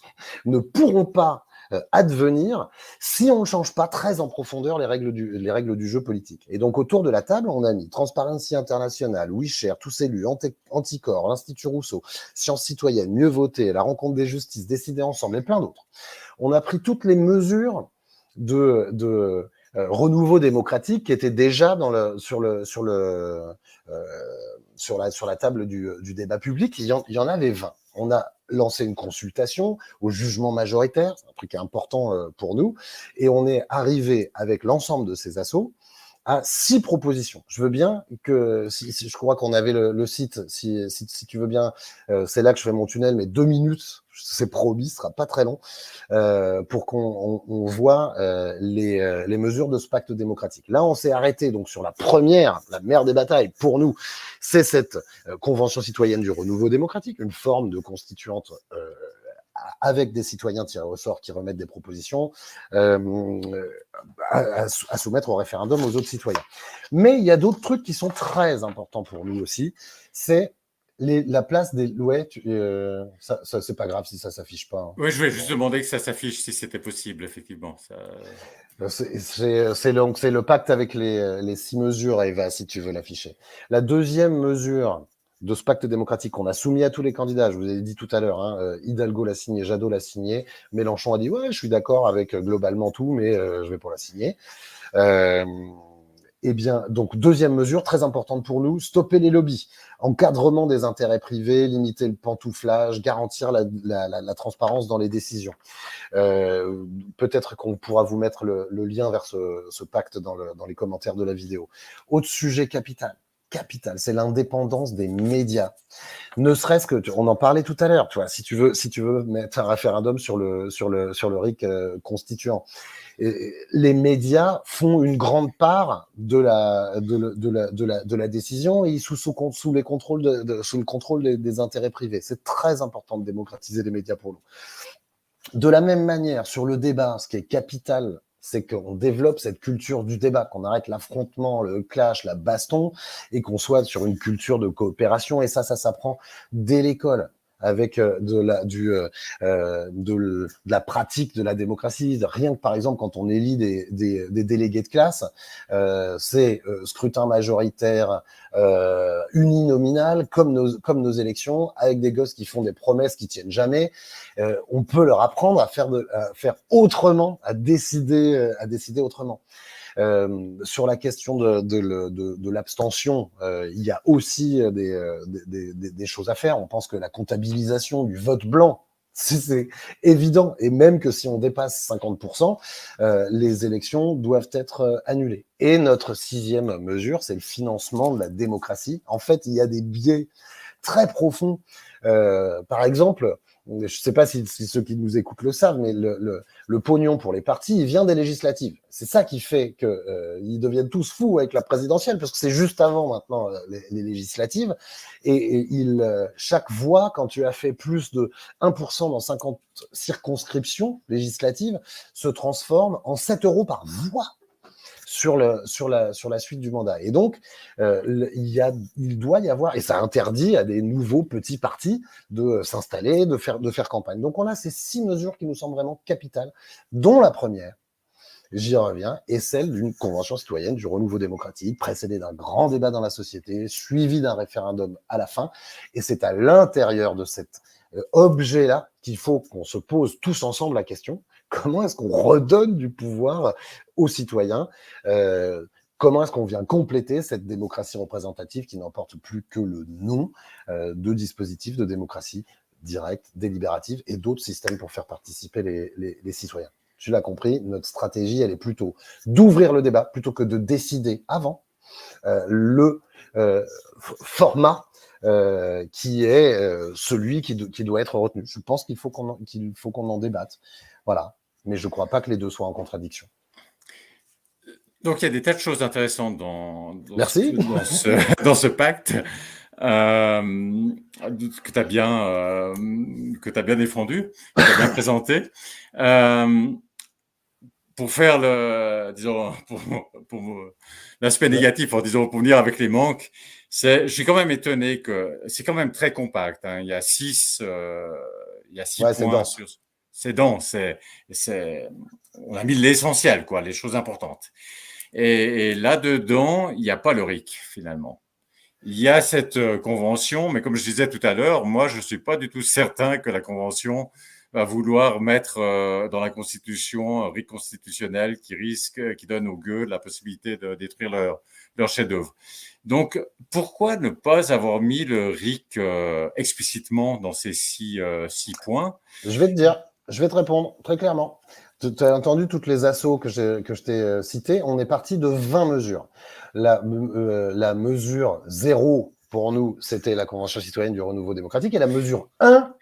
ne pourront pas advenir si on ne change pas très en profondeur les règles du jeu politique. Et donc, autour de la table, on a mis Transparency International, WeShare, Tous Élus, Anticor, l'Institut Rousseau, Sciences Citoyennes, Mieux Voter, La Rencontre des Justices, Décider Ensemble et plein d'autres. On a pris toutes les mesures de renouveau démocratique qui étaient déjà sur la table du débat public. Il y en avait 20. On a lancé une consultation au jugement majoritaire, c'est un truc important pour nous, et on est arrivé avec l'ensemble de ces assos à 6 propositions. Je veux bien que, si je crois qu'on avait le site, si tu veux bien, c'est là que je fais mon tunnel, mais 2 minutes, c'est promis, ce sera pas très long, pour qu'on voit les mesures de ce pacte démocratique. Là, on s'est arrêté donc sur la première, la mère des batailles pour nous, c'est cette convention citoyenne du renouveau démocratique, une forme de constituante avec des citoyens tirés au sort qui remettent des propositions à soumettre au référendum aux autres citoyens. Mais il y a d'autres trucs qui sont très importants pour nous aussi. C'est la place des... Ouais, ça c'est pas grave si ça s'affiche pas. Hein. Oui, je vais juste demander que ça s'affiche si c'était possible, effectivement. Ça... C'est le pacte avec les 6 mesures, Eva, si tu veux l'afficher. La deuxième mesure de ce pacte démocratique qu'on a soumis à tous les candidats, je vous ai dit tout à l'heure, hein, Hidalgo l'a signé, Jadot l'a signé, Mélenchon a dit « ouais, je suis d'accord avec globalement tout, mais je vais pour la signer ». Eh bien, donc, deuxième mesure très importante pour nous, stopper les lobbies, encadrement des intérêts privés, limiter le pantouflage, garantir la transparence dans les décisions. Peut-être qu'on pourra vous mettre le lien vers ce pacte dans les commentaires de la vidéo. Autre sujet capital, c'est l'indépendance des médias. Ne serait-ce que, on en parlait tout à l'heure, tu vois, si tu veux mettre un référendum sur le RIC constituant. Et les médias font une grande part de la décision et sous le contrôle des intérêts privés. C'est très important de démocratiser les médias pour nous. De la même manière, sur le débat, ce qui est capital, c'est qu'on développe cette culture du débat, qu'on arrête l'affrontement, le clash, la baston, et qu'on soit sur une culture de coopération. Et ça s'apprend dès l'école, avec de la pratique de la démocratie. Rien que, par exemple, quand on élit des délégués de classe, c'est scrutin majoritaire uninominal, comme nos élections, avec des gosses qui font des promesses qui tiennent jamais. On peut leur apprendre à faire autrement, à décider autrement. Sur la question de l'abstention, il y a aussi des choses à faire. On pense que la comptabilisation du vote blanc, c'est évident. Et même que si on dépasse 50%, les élections doivent être annulées. Et notre 6e mesure, c'est le financement de la démocratie. En fait, il y a des biais très profonds. Par exemple, je ne sais pas si ceux qui nous écoutent le savent, mais le pognon pour les partis, il vient des législatives. C'est ça qui fait qu'ils deviennent tous fous avec la présidentielle, parce que c'est juste avant maintenant les législatives. Et chaque voix, quand tu as fait plus de 1% dans 50 circonscriptions législatives, se transforme en 7 € par voix sur la suite du mandat. Et donc, il doit y avoir, et ça interdit à des nouveaux petits partis de s'installer, de faire campagne. Donc, on a ces 6 mesures qui nous semblent vraiment capitales, dont la première, j'y reviens, est celle d'une convention citoyenne du renouveau démocratique, précédée d'un grand débat dans la société, suivi d'un référendum à la fin. Et c'est à l'intérieur de cet objet-là qu'il faut qu'on se pose tous ensemble la question: comment est-ce qu'on redonne du pouvoir aux citoyens? Comment est-ce qu'on vient compléter cette démocratie représentative qui n'emporte plus que le nom de dispositifs de démocratie directe, délibérative et d'autres systèmes pour faire participer les citoyens? Tu l'as compris, notre stratégie, elle est plutôt d'ouvrir le débat plutôt que de décider avant le format qui est celui qui doit être retenu. Je pense qu'il faut qu'on en débatte. Voilà. Mais je ne crois pas que les deux soient en contradiction. Donc, il y a des tas de choses intéressantes dans Merci. dans ce pacte que tu as bien défendu, que tu as bien présenté. Pour faire pour l'aspect négatif, pour venir avec les manques, je suis quand même étonné que c'est quand même très compact. Hein. Il y a 6 points c'est dense, on a mis l'essentiel, quoi, les choses importantes. Et là-dedans, il n'y a pas le RIC, finalement. Il y a cette convention, mais comme je disais tout à l'heure, moi, je ne suis pas du tout certain que la convention va vouloir mettre dans la Constitution un RIC constitutionnel qui donne aux gueux la possibilité de détruire leur chef-d'œuvre. Donc, pourquoi ne pas avoir mis le RIC explicitement dans ces six points? Je vais te dire, je vais te répondre très clairement. Tu as entendu toutes les assos que je t'ai citées. On est parti de 20 mesures. La mesure 0, pour nous, c'était la Convention citoyenne du renouveau démocratique. Et la mesure 1,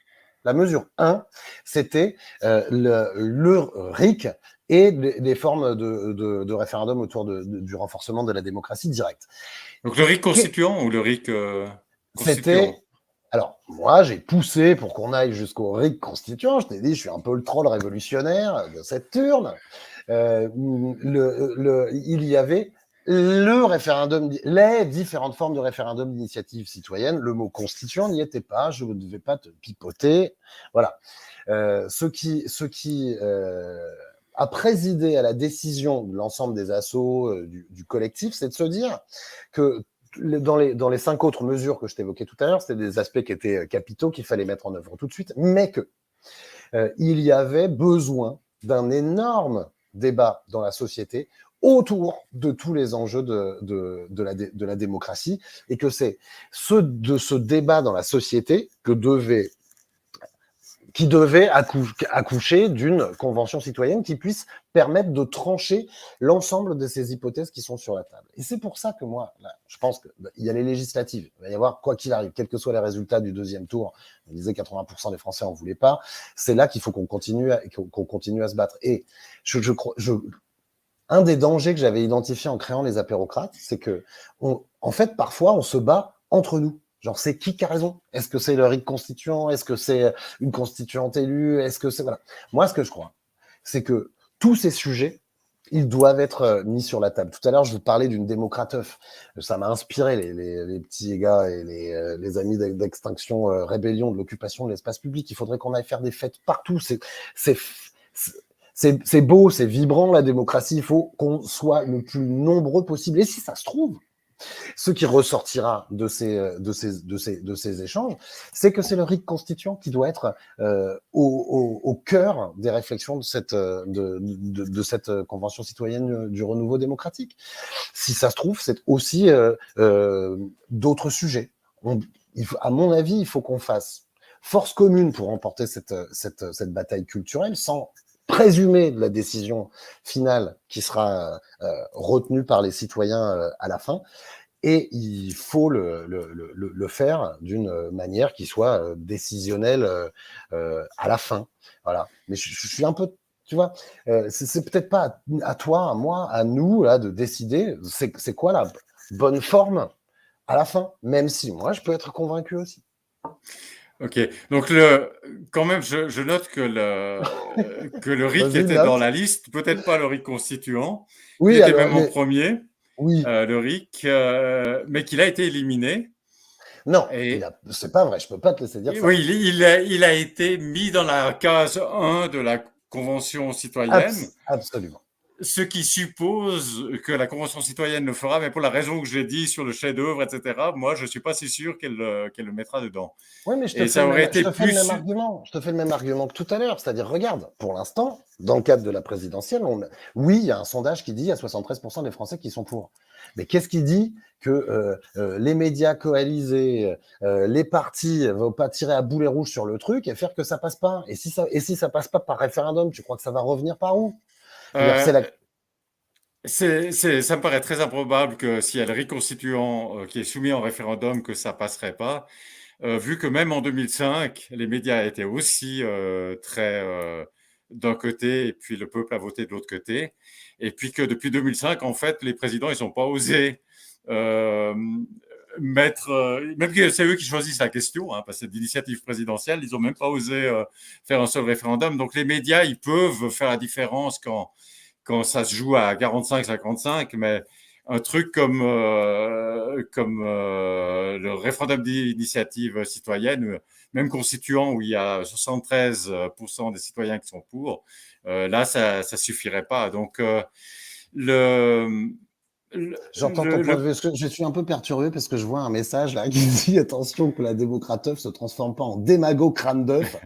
c'était le RIC et des formes de référendum autour du renforcement de la démocratie directe. Donc le RIC constituant ou le RIC constituant? Alors, moi, j'ai poussé pour qu'on aille jusqu'au RIC constituant. Je t'ai dit, je suis un peu le troll révolutionnaire de cette turne. Il y avait le référendum, les différentes formes de référendum d'initiative citoyenne. Le mot constituant n'y était pas. Je ne devais pas te pipoter. Voilà. Ce qui a présidé à la décision de l'ensemble des assos du collectif, c'est de se dire que dans les 5 autres mesures que je t'évoquais tout à l'heure, c'était des aspects qui étaient capitaux, qu'il fallait mettre en œuvre tout de suite, mais que il y avait besoin d'un énorme débat dans la société autour de tous les enjeux de la démocratie, et que c'est de ce débat dans la société qui devait accoucher d'une convention citoyenne qui puisse permettre de trancher l'ensemble de ces hypothèses qui sont sur la table. Et c'est pour ça que moi, là, je pense qu'il y a les législatives. Il va y avoir, quoi qu'il arrive, quels que soient les résultats du deuxième tour, on disait 80% des Français en voulaient pas, c'est là qu'il faut qu'on continue à se battre. Et un des dangers que j'avais identifié en créant les apérocrates, c'est que, en fait, parfois, on se bat entre nous. Genre, c'est qui a raison? Est-ce que c'est le RIC constituant? Est-ce que c'est une constituante élue? Est-ce que c'est... Voilà. Moi, ce que je crois, c'est que tous ces sujets, ils doivent être mis sur la table. Tout à l'heure, je vous parlais d'une démocrateuf. Ça m'a inspiré, les petits gars et les amis d'Extinction Rébellion de l'occupation de l'espace public. Il faudrait qu'on aille faire des fêtes partout. C'est beau, c'est vibrant, la démocratie. Il faut qu'on soit le plus nombreux possible. Et si ça se trouve, ce qui ressortira de ces échanges, c'est que c'est le RIC constituant qui doit être au cœur des réflexions de cette convention citoyenne du renouveau démocratique. Si ça se trouve, c'est aussi d'autres sujets. À mon avis, il faut qu'on fasse force commune pour remporter cette bataille culturelle sans présumer de la décision finale qui sera retenue par les citoyens à la fin. Et il faut le faire d'une manière qui soit décisionnelle à la fin. Voilà. Mais je suis un peu, tu vois, c'est peut-être pas à toi, à moi, à nous là de décider. C'est quoi la bonne forme à la fin, même si moi je peux être convaincu aussi. Ok, donc quand même, je note que le RIC Vas-y, était dans note. la liste, peut-être pas le RIC constituant, il Oui, était alors, même en premier, oui. le RIC, mais qu'il a été éliminé. Non, Et, c'est pas vrai, je peux pas te laisser dire ça. oui, il a été mis dans la case 1 de la Convention citoyenne. Absolument. Ce qui suppose que la Convention citoyenne le fera, mais pour la raison que j'ai dit sur le chef-d'œuvre, etc., moi, je ne suis pas si sûr qu'elle le mettra dedans. Oui, mais je Et ça aurait été te fais le plus... même argument. Je te fais le même argument que tout à l'heure. C'est-à-dire, regarde, pour l'instant, dans le cadre de la présidentielle, oui, il y a un sondage qui dit qu'il y a 73% des Français qui sont pour. Mais qu'est-ce qui dit que les médias coalisés, les partis ne vont pas tirer à boulet rouge sur le truc et faire que ça passe pas? Et si ça passe pas par référendum, tu crois que ça va revenir par où? Ça me paraît très improbable que s'il y a le RIC constituant qui est soumis en référendum, que ça passerait pas, vu que même en 2005, les médias étaient aussi très d'un côté et puis le peuple a voté de l'autre côté, et puis que depuis 2005, en fait, les présidents, ils n'ont pas osé même que c'est eux qui choisissent la question, hein, parce que c'est d'initiative présidentielle, ils n'ont même pas osé faire un seul référendum. Donc les médias, ils peuvent faire la différence quand ça se joue à 45-55, mais un truc comme le référendum d'initiative citoyenne, même constituant où il y a 73% des citoyens qui sont pour, là, ça suffirait pas. Donc, le, J'entends ton point de vue. Je suis un peu perturbé parce que je vois un message là qui dit attention que la démocrateuf se transforme pas en démago crâne d'œuf.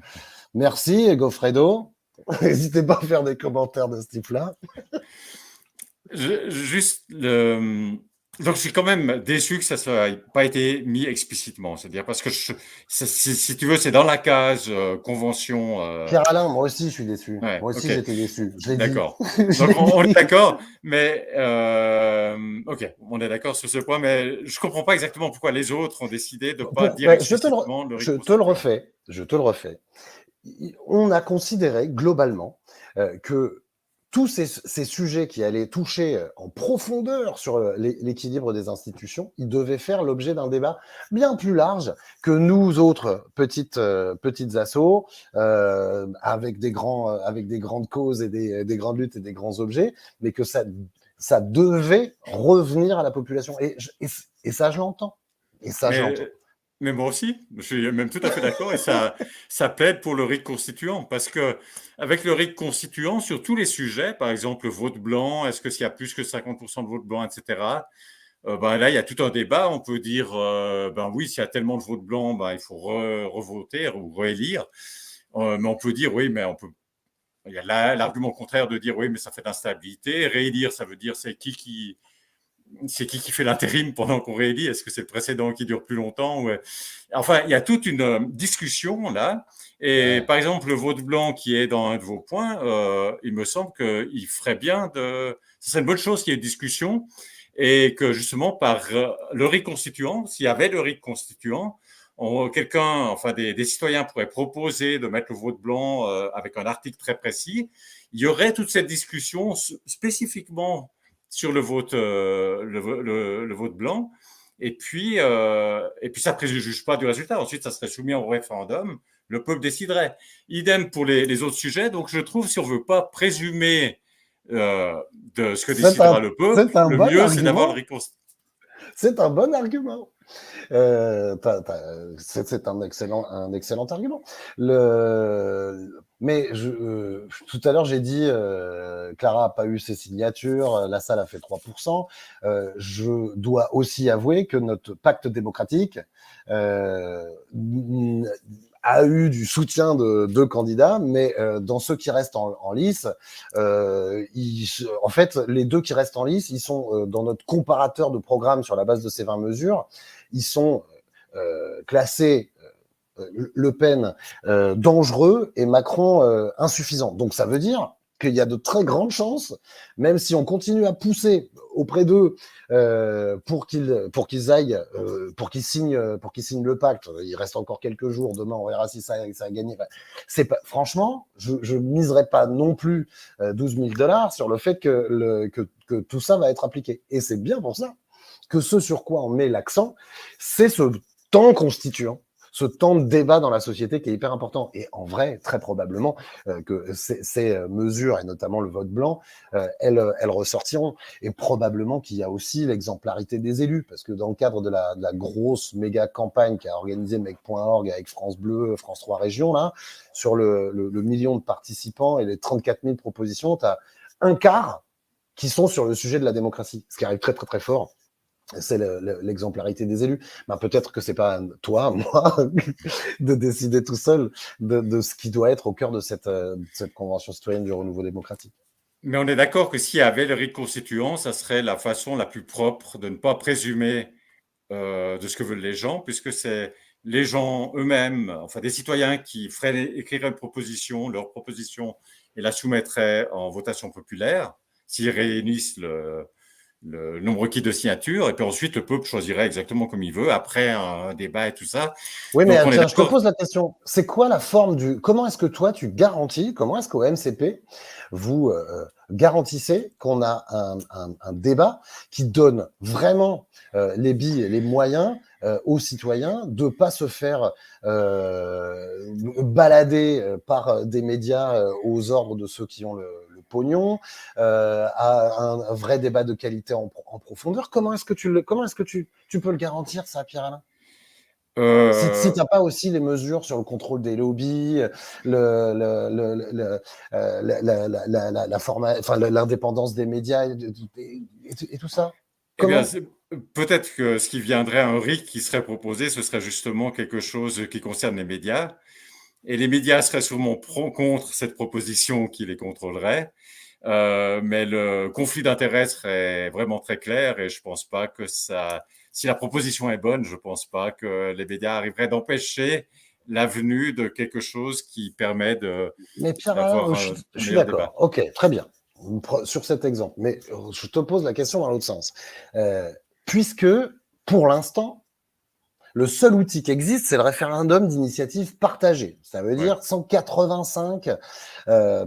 Merci, Gofredo. N'hésitez pas à faire des commentaires de ce type-là. Juste donc je suis quand même déçu que ça soit pas été mis explicitement, c'est-à-dire parce que si tu veux, c'est dans la case convention. Pierre-Alain, moi aussi je suis déçu. Ouais, Moi aussi ok, j'étais déçu. Je l'ai dit. d'accord. Donc on est d'accord, mais ok, on est d'accord sur ce point, mais je comprends pas exactement pourquoi les autres ont décidé de pas dire explicitement le Je rite te le constituant. refais. Je te le refais. On a considéré globalement que tous ces sujets qui allaient toucher en profondeur sur l'équilibre des institutions, ils devaient faire l'objet d'un débat bien plus large que nous autres petites assos avec des grandes causes et des grandes luttes et des grands objets, mais que ça devait revenir à la population. Et ça, je l'entends. Et ça, je l'entends. Mais moi aussi, je suis même tout à fait d'accord, et ça plaide pour le rite constituant, parce que avec le rite constituant, sur tous les sujets, par exemple le vote blanc, est-ce que s'il y a plus que 50% de vote blanc, etc., ben là, il y a tout un débat. On peut dire, ben oui, s'il y a tellement de vote blanc, ben, il faut revoter ou réélire. Mais on peut dire, oui, mais il y a l'argument contraire de dire, oui, mais ça fait d'instabilité. Réélire, ça veut dire, c'est qui fait l'intérim pendant qu'on réélit? Est-ce que c'est le précédent qui dure plus longtemps? Enfin, il y a toute une discussion là. Et par exemple, le vote blanc qui est dans un de vos points, il me semble qu'il ferait bien c'est une bonne chose qu'il y ait une discussion et que justement par le rite constituant, s'il y avait le rite constituant, enfin des citoyens pourraient proposer de mettre le vote blanc avec un article très précis. Il y aurait toute cette discussion spécifiquement sur le vote, le vote blanc. Et puis ça ne préjuge pas du résultat. Ensuite, ça serait soumis au référendum. Le peuple déciderait. Idem pour les autres sujets. Donc, je trouve, si on ne veut pas présumer de ce que décidera le peuple, le mieux, c'est d'avoir le reconstitution. C'est un bon argument. C'est un excellent argument. Mais tout à l'heure, j'ai dit Clara n'a pas eu ses signatures, la salle a fait 3%. Je dois aussi avouer que notre pacte démocratique a eu du soutien de deux candidats, mais dans ceux qui restent en lice, en fait, les deux qui restent en lice, ils sont dans notre comparateur de programme sur la base de ces 20 mesures, ils sont classés Le Pen dangereux et Macron insuffisant. Donc ça veut dire qu'il y a de très grandes chances, même si on continue à pousser auprès d'eux pour qu'ils aillent, pour qu'ils signent le pacte. Il reste encore quelques jours. Demain, on verra si ça a gagné. Franchement, je miserai pas non plus 12 000 $ sur le fait que tout ça va être appliqué. Et c'est bien pour ça que ce sur quoi on met l'accent, c'est ce temps constituant, ce temps de débat dans la société qui est hyper important. Et en vrai, très probablement que ces mesures, et notamment le vote blanc, elles ressortiront. Et probablement qu'il y a aussi l'exemplarité des élus, parce que dans le cadre de la grosse méga campagne qu'a organisé mec.org avec France Bleu, France 3 Régions, là, sur le million de participants et les 34 000 propositions, tu as un quart qui sont sur le sujet de la démocratie, ce qui arrive très, très, très fort. C'est l'exemplarité des élus. Ben, peut-être que c'est pas toi, moi, de décider tout seul de ce qui doit être au cœur de cette convention citoyenne du renouveau démocratique. Mais on est d'accord que s'il y avait le rite constituant, ça serait la façon la plus propre de ne pas présumer de ce que veulent les gens, puisque c'est les gens eux-mêmes, enfin des citoyens qui écriraient une proposition, leur proposition, et la soumettraient en votation populaire, s'ils réunissent le nombre requis de signatures, et puis ensuite le peuple choisirait exactement comme il veut, après un débat et tout ça. Oui, mais tiens, je te pose la question, c'est quoi la forme comment est-ce que toi tu garantis, comment est-ce qu'au MCP, vous garantissez qu'on a un débat qui donne vraiment les billes et les moyens aux citoyens de ne pas se faire balader par des médias aux ordres de ceux qui ont le pognon, à un vrai débat de qualité en profondeur. Comment est-ce que tu peux le garantir, ça, Pierre-Alain? Si tu n'as pas aussi les mesures sur le contrôle des lobbies, l'indépendance des médias et tout ça. Eh bien, Comment? peut-être que ce qui viendrait, un RIC qui serait proposé, ce serait justement quelque chose qui concerne les médias. Et les médias seraient sûrement contre cette proposition qui les contrôlerait. Mais le conflit d'intérêts serait vraiment très clair et je pense pas que ça, si la proposition est bonne, je pense pas que les médias arriveraient d'empêcher la venue de quelque chose qui permet Mais Pierre-Alain, d'avoir je un suis meilleur débat. d'accord. Ok, très bien. Sur cet exemple. Mais je te pose la question dans l'autre sens. Puisque, pour l'instant, le seul outil qui existe, c'est le référendum d'initiative partagée. Ça veut dire 185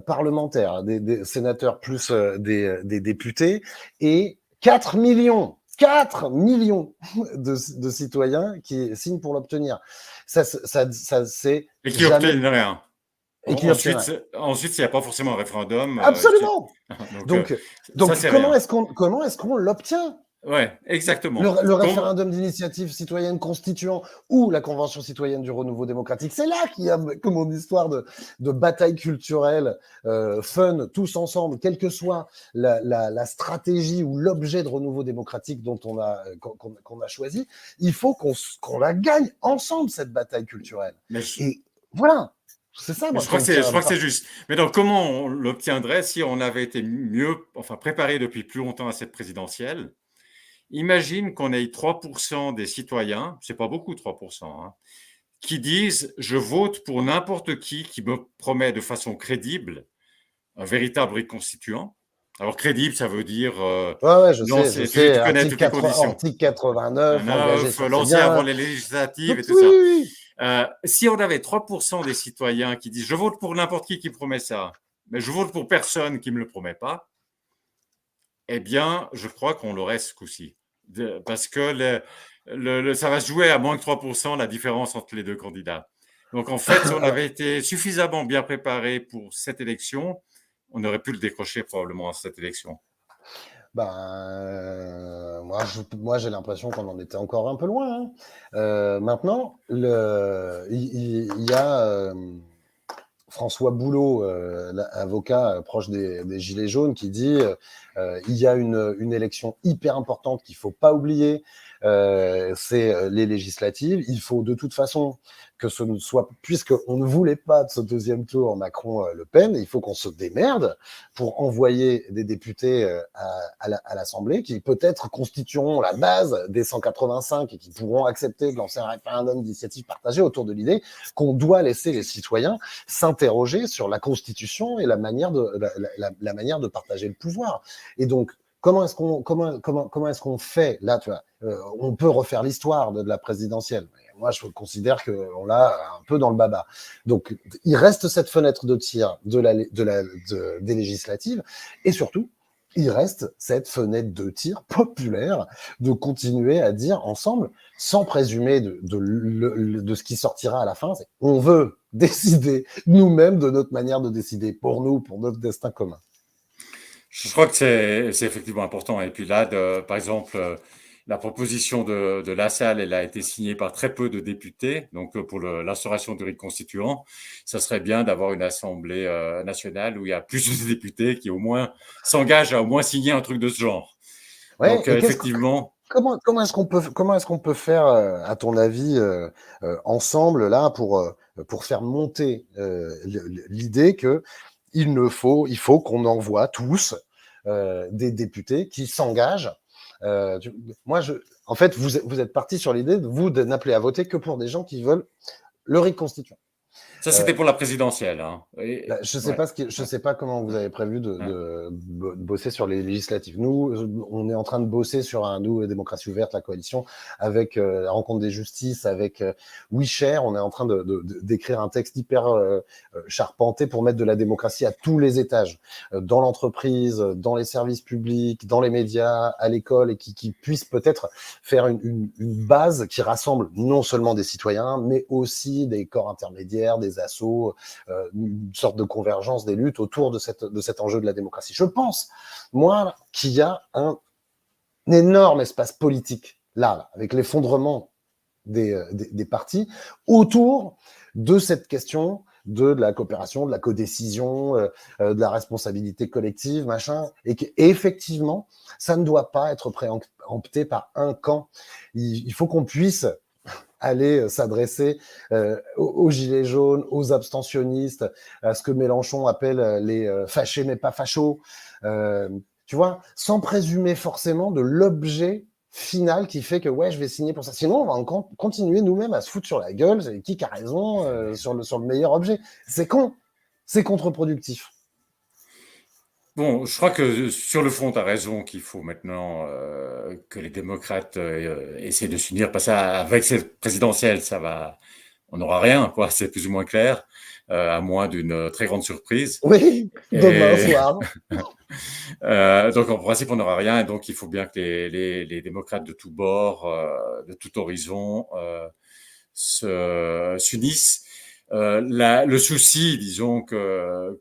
parlementaires, des sénateurs plus des députés, et 4 millions de citoyens qui signent pour l'obtenir. Ça c'est Et qui jamais... obtiennent rien. Et qui obtiennent rien. Ensuite, s'il n'y a pas forcément un référendum, Absolument. donc ça, Donc c'est rien. comment est-ce qu'on l'obtient? Ouais, exactement. Le référendum d'initiative citoyenne constituant ou la Convention citoyenne du renouveau démocratique, c'est là qu'il y a comme une histoire de bataille culturelle fun, tous ensemble, quelle que soit la stratégie ou l'objet de renouveau démocratique qu'on a choisi, il faut qu'on la gagne ensemble, cette bataille culturelle. Et voilà, c'est ça, moi, je crois que c'est juste. Mais donc, comment on l'obtiendrait si on avait été mieux, enfin, préparé depuis plus longtemps à cette présidentielle? Imagine qu'on ait 3% des citoyens, c'est pas beaucoup 3%, hein, qui disent je vote pour n'importe qui me promet de façon crédible un véritable reconstituant. Alors crédible, ça veut dire ouais, je sais, tu connais toutes les conditions. article 89, engagé sur ses Lancé avant biens. les législatives et tout ça. Oui. Si on avait 3% des citoyens qui disent je vote pour n'importe qui promet ça, mais je vote pour personne qui me le promet pas, eh bien, je crois qu'on l'aurait ce coup-ci. Parce que ça va se jouer à moins que 3% la différence entre les deux candidats. Donc, en fait, si on avait été suffisamment bien préparé pour cette élection, on aurait pu le décrocher probablement à cette élection. Moi, j'ai l'impression qu'on en était encore un peu loin. Maintenant, il y a François Boulot, avocat proche des Gilets jaunes, qui dit il y a une élection hyper importante qu'il ne faut pas oublier, c'est les législatives. Il faut de toute façon que ce ne soit, puisqu'on ne voulait pas de ce deuxième tour Macron-Le Pen, il faut qu'on se démerde pour envoyer des députés à l'Assemblée qui peut-être constitueront la base des 185 et qui pourront accepter de lancer un référendum d'initiative partagée autour de l'idée qu'on doit laisser les citoyens s'interroger sur la Constitution et la manière de partager le pouvoir. Et donc, comment est-ce qu'on fait là, tu vois, on peut refaire l'histoire de la présidentielle. Moi, je considère qu'on l'a un peu dans le baba. Donc, il reste cette fenêtre de tir des législatives, et surtout, il reste cette fenêtre de tir populaire de continuer à dire ensemble, sans présumer de ce qui sortira à la fin, on veut décider nous-mêmes de notre manière de décider, pour nous, pour notre destin commun. Je crois que c'est effectivement important. Et puis là, par exemple, la proposition de Lassalle, elle a été signée par très peu de députés. Donc, pour l'instauration du rite constituant, ça serait bien d'avoir une assemblée nationale où il y a plus de députés qui au moins s'engagent à au moins signer un truc de ce genre. Ouais, donc, effectivement. Comment est-ce qu'on peut faire, à ton avis, ensemble là pour faire monter l'idée que il faut qu'on envoie tous des députés qui s'engagent. En fait, vous êtes parti sur l'idée de n'appeler à voter que pour des gens qui veulent le rite constituant. Ça, c'était pour la présidentielle. Hein. Je sais pas comment vous avez prévu de bosser sur les législatives. Nous, on est en train de bosser sur Nous, Démocratie Ouverte, la coalition, avec la Rencontre des Justices, avec WeShare. On est en train d'écrire un texte hyper charpenté pour mettre de la démocratie à tous les étages, dans l'entreprise, dans les services publics, dans les médias, à l'école, et qui puisse peut-être faire une base qui rassemble non seulement des citoyens, mais aussi des corps intermédiaires, des des assauts, une sorte de convergence des luttes autour de cet enjeu de la démocratie. Je pense, moi, qu'il y a un énorme espace politique là, avec l'effondrement des partis autour de cette question de la coopération, de la codécision, de la responsabilité collective, machin, et qu'effectivement, ça ne doit pas être préempté par un camp. Il faut qu'on puisse aller s'adresser aux gilets jaunes, aux abstentionnistes, à ce que Mélenchon appelle les fâchés mais pas fachos, tu vois, sans présumer forcément de l'objet final qui fait que ouais, je vais signer pour ça. Sinon, on va encore continuer nous-mêmes à se foutre sur la gueule. C'est qui a raison sur le meilleur objet. C'est con, c'est contre-productif. Bon, je crois que sur le fond, tu as raison qu'il faut maintenant que les démocrates essaient de s'unir. Parce qu'avec cette présidentielle, on n'aura rien, quoi. C'est plus ou moins clair, à moins d'une très grande surprise. Oui, demain soir. Donc en principe, on n'aura rien. Et donc il faut bien que les démocrates de tous bords, de tout horizon, s'unissent. Le souci, disons que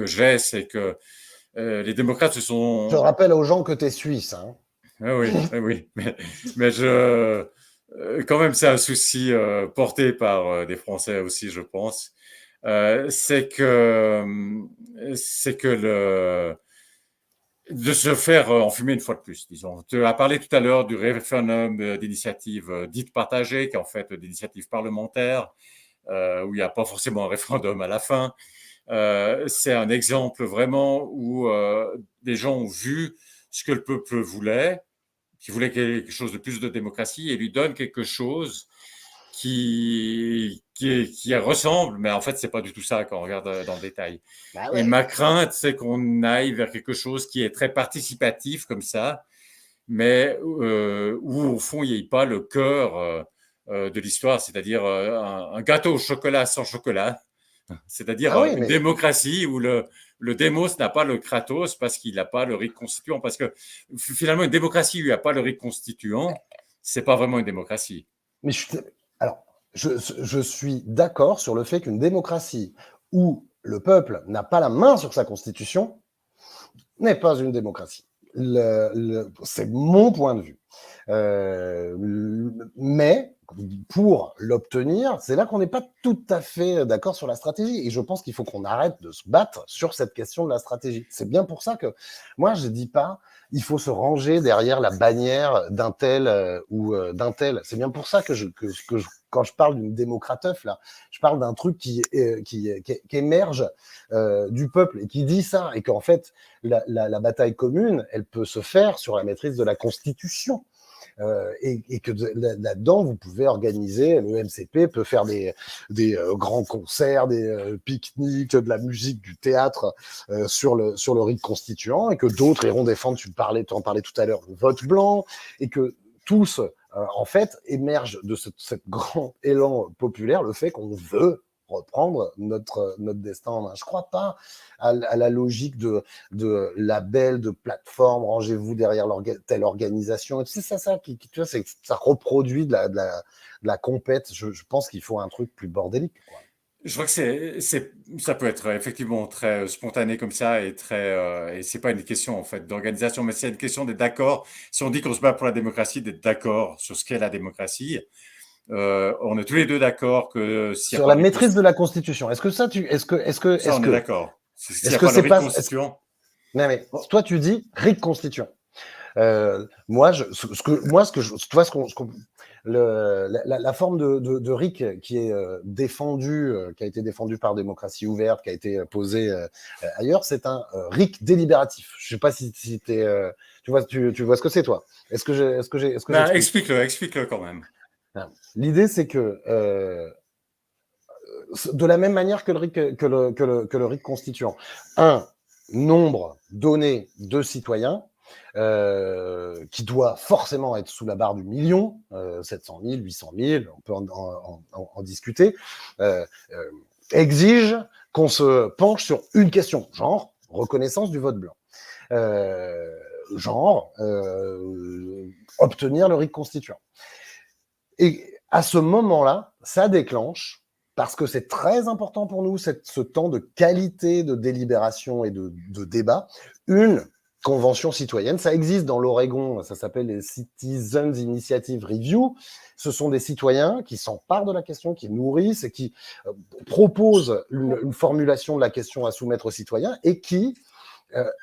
j'ai, c'est que les démocrates se sont. Je rappelle aux gens que tu es suisse. Hein. Ah oui, ah oui, mais quand même, c'est un souci porté par des Français aussi, je pense. C'est que de se faire enfumer une fois de plus, disons. Tu as parlé tout à l'heure du référendum d'initiative dite partagée, qui est en fait d'initiative parlementaire, où il n'y a pas forcément un référendum à la fin. C'est un exemple vraiment où des gens ont vu ce que le peuple voulait, qui voulait quelque chose de plus de démocratie, et lui donne quelque chose qui ressemble, mais en fait, c'est pas du tout ça quand on regarde dans le détail. Bah ouais. Et ma crainte, c'est qu'on aille vers quelque chose qui est très participatif comme ça, mais où au fond, il n'y ait pas le cœur de l'histoire, c'est-à-dire un gâteau au chocolat sans chocolat, c'est-à-dire Ah oui, une mais démocratie où le démos n'a pas le kratos parce qu'il n'a pas le rite constituant. Parce que finalement, une démocratie où il n'y a pas le rite constituant, c'est pas vraiment une démocratie. Mais alors, je suis d'accord sur le fait qu'une démocratie où le peuple n'a pas la main sur sa constitution n'est pas une démocratie. C'est mon point de vue. Mais pour l'obtenir, c'est là qu'on n'est pas tout à fait d'accord sur la stratégie. Et je pense qu'il faut qu'on arrête de se battre sur cette question de la stratégie. C'est bien pour ça que moi, je dis pas il faut se ranger derrière la bannière d'un tel ou d'un tel. C'est bien pour ça que quand je parle d'une démocrateuf, là, je parle d'un truc qui émerge du peuple et qui dit ça. Et qu'en fait, la bataille commune, elle peut se faire sur la maîtrise de la Constitution. Et que là-dedans, vous pouvez organiser, le MCP peut faire des grands concerts, des pique-niques, de la musique, du théâtre sur le rite constituant, et que d'autres iront défendre, tu en parlais tout à l'heure, le vote blanc, et que tous, en fait, émergent de ce grand élan populaire, le fait qu'on veut reprendre notre destin en main. Je ne crois pas à la logique de label, de plateforme, rangez-vous derrière telle organisation. C'est ça qui tu vois, ça reproduit de la compète. Je pense qu'il faut un truc plus bordélique, quoi. Je crois que ça peut être effectivement très spontané comme ça et et c'est pas une question en fait d'organisation, mais c'est une question d'être d'accord. Si on dit qu'on se bat pour la démocratie, d'être d'accord sur ce qu'est la démocratie. On est tous les deux d'accord que s'il n'y a Sur pas la le rite maîtrise de la Constitution, est-ce que ça, ça, on est d'accord. S'il n'y a que pas le c'est rite pas, constituant. non, mais toi tu dis rite constituant. Moi, la forme de RIC qui est qui a été défendue par Démocratie Ouverte, qui a été posée ailleurs, c'est un RIC délibératif. Je sais pas si tu vois ce que c'est, toi. Explique-le quand même. L'idée, c'est que de la même manière que le RIC constituant, un nombre donné de citoyens qui doit forcément être sous la barre du million, 700 000, 800 000, on peut en discuter, exige qu'on se penche sur une question, genre reconnaissance du vote blanc, obtenir le rite constituant. Et à ce moment-là, ça déclenche parce que c'est très important pour nous, ce temps de qualité de délibération et de débat, une convention citoyenne. Ça existe dans l'Oregon, ça s'appelle les Citizens Initiative Review. Ce sont des citoyens qui s'emparent de la question, qui nourrissent et qui proposent une formulation de la question à soumettre aux citoyens et qui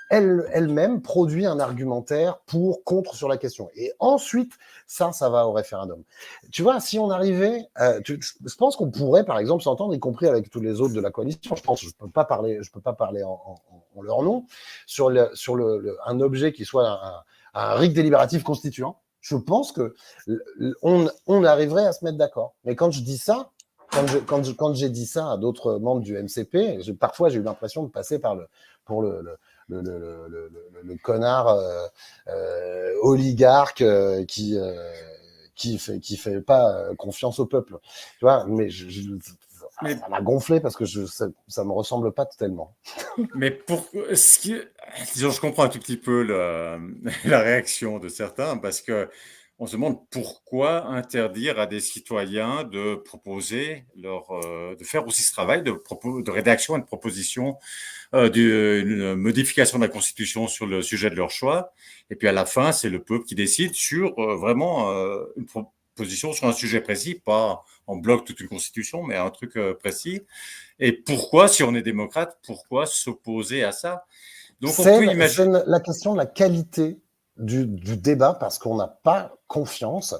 elle-même produit un argumentaire pour, contre sur la question. Et ensuite, ça va au référendum. Tu vois, si on arrivait, je pense qu'on pourrait, par exemple, s'entendre, y compris avec tous les autres de la coalition. Je pense, je peux pas parler en leur nom sur un objet qui soit un RIC délibératif constituant. Je pense que on arriverait à se mettre d'accord. Mais quand je dis ça, quand j'ai dit ça à d'autres membres du MCP, parfois j'ai eu l'impression de passer pour le connard oligarque qui fait pas confiance au peuple. Tu vois, mais ça m'a gonflé parce que ça me ressemble pas tellement. Mais disons, je comprends un tout petit peu la réaction de certains parce que on se demande pourquoi interdire à des citoyens de proposer de faire aussi ce travail de rédaction et de proposition d'une modification de la Constitution sur le sujet de leur choix. Et puis à la fin, c'est le peuple qui décide sur vraiment une proposition sur un sujet précis, pas en bloc toute une Constitution, mais un truc précis. Et pourquoi, si on est démocrate, pourquoi s'opposer à ça? Donc on peut imaginer... C'est la question de la qualité du débat parce qu'on n'a pas confiance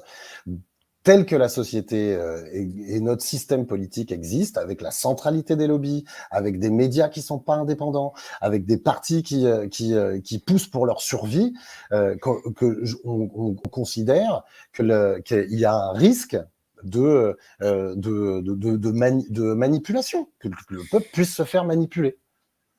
telle que la société et notre système politique existent, avec la centralité des lobbies, avec des médias qui sont pas indépendants, avec des partis qui poussent pour leur survie, on considère qu'il y a un risque de manipulation, que le peuple puisse se faire manipuler.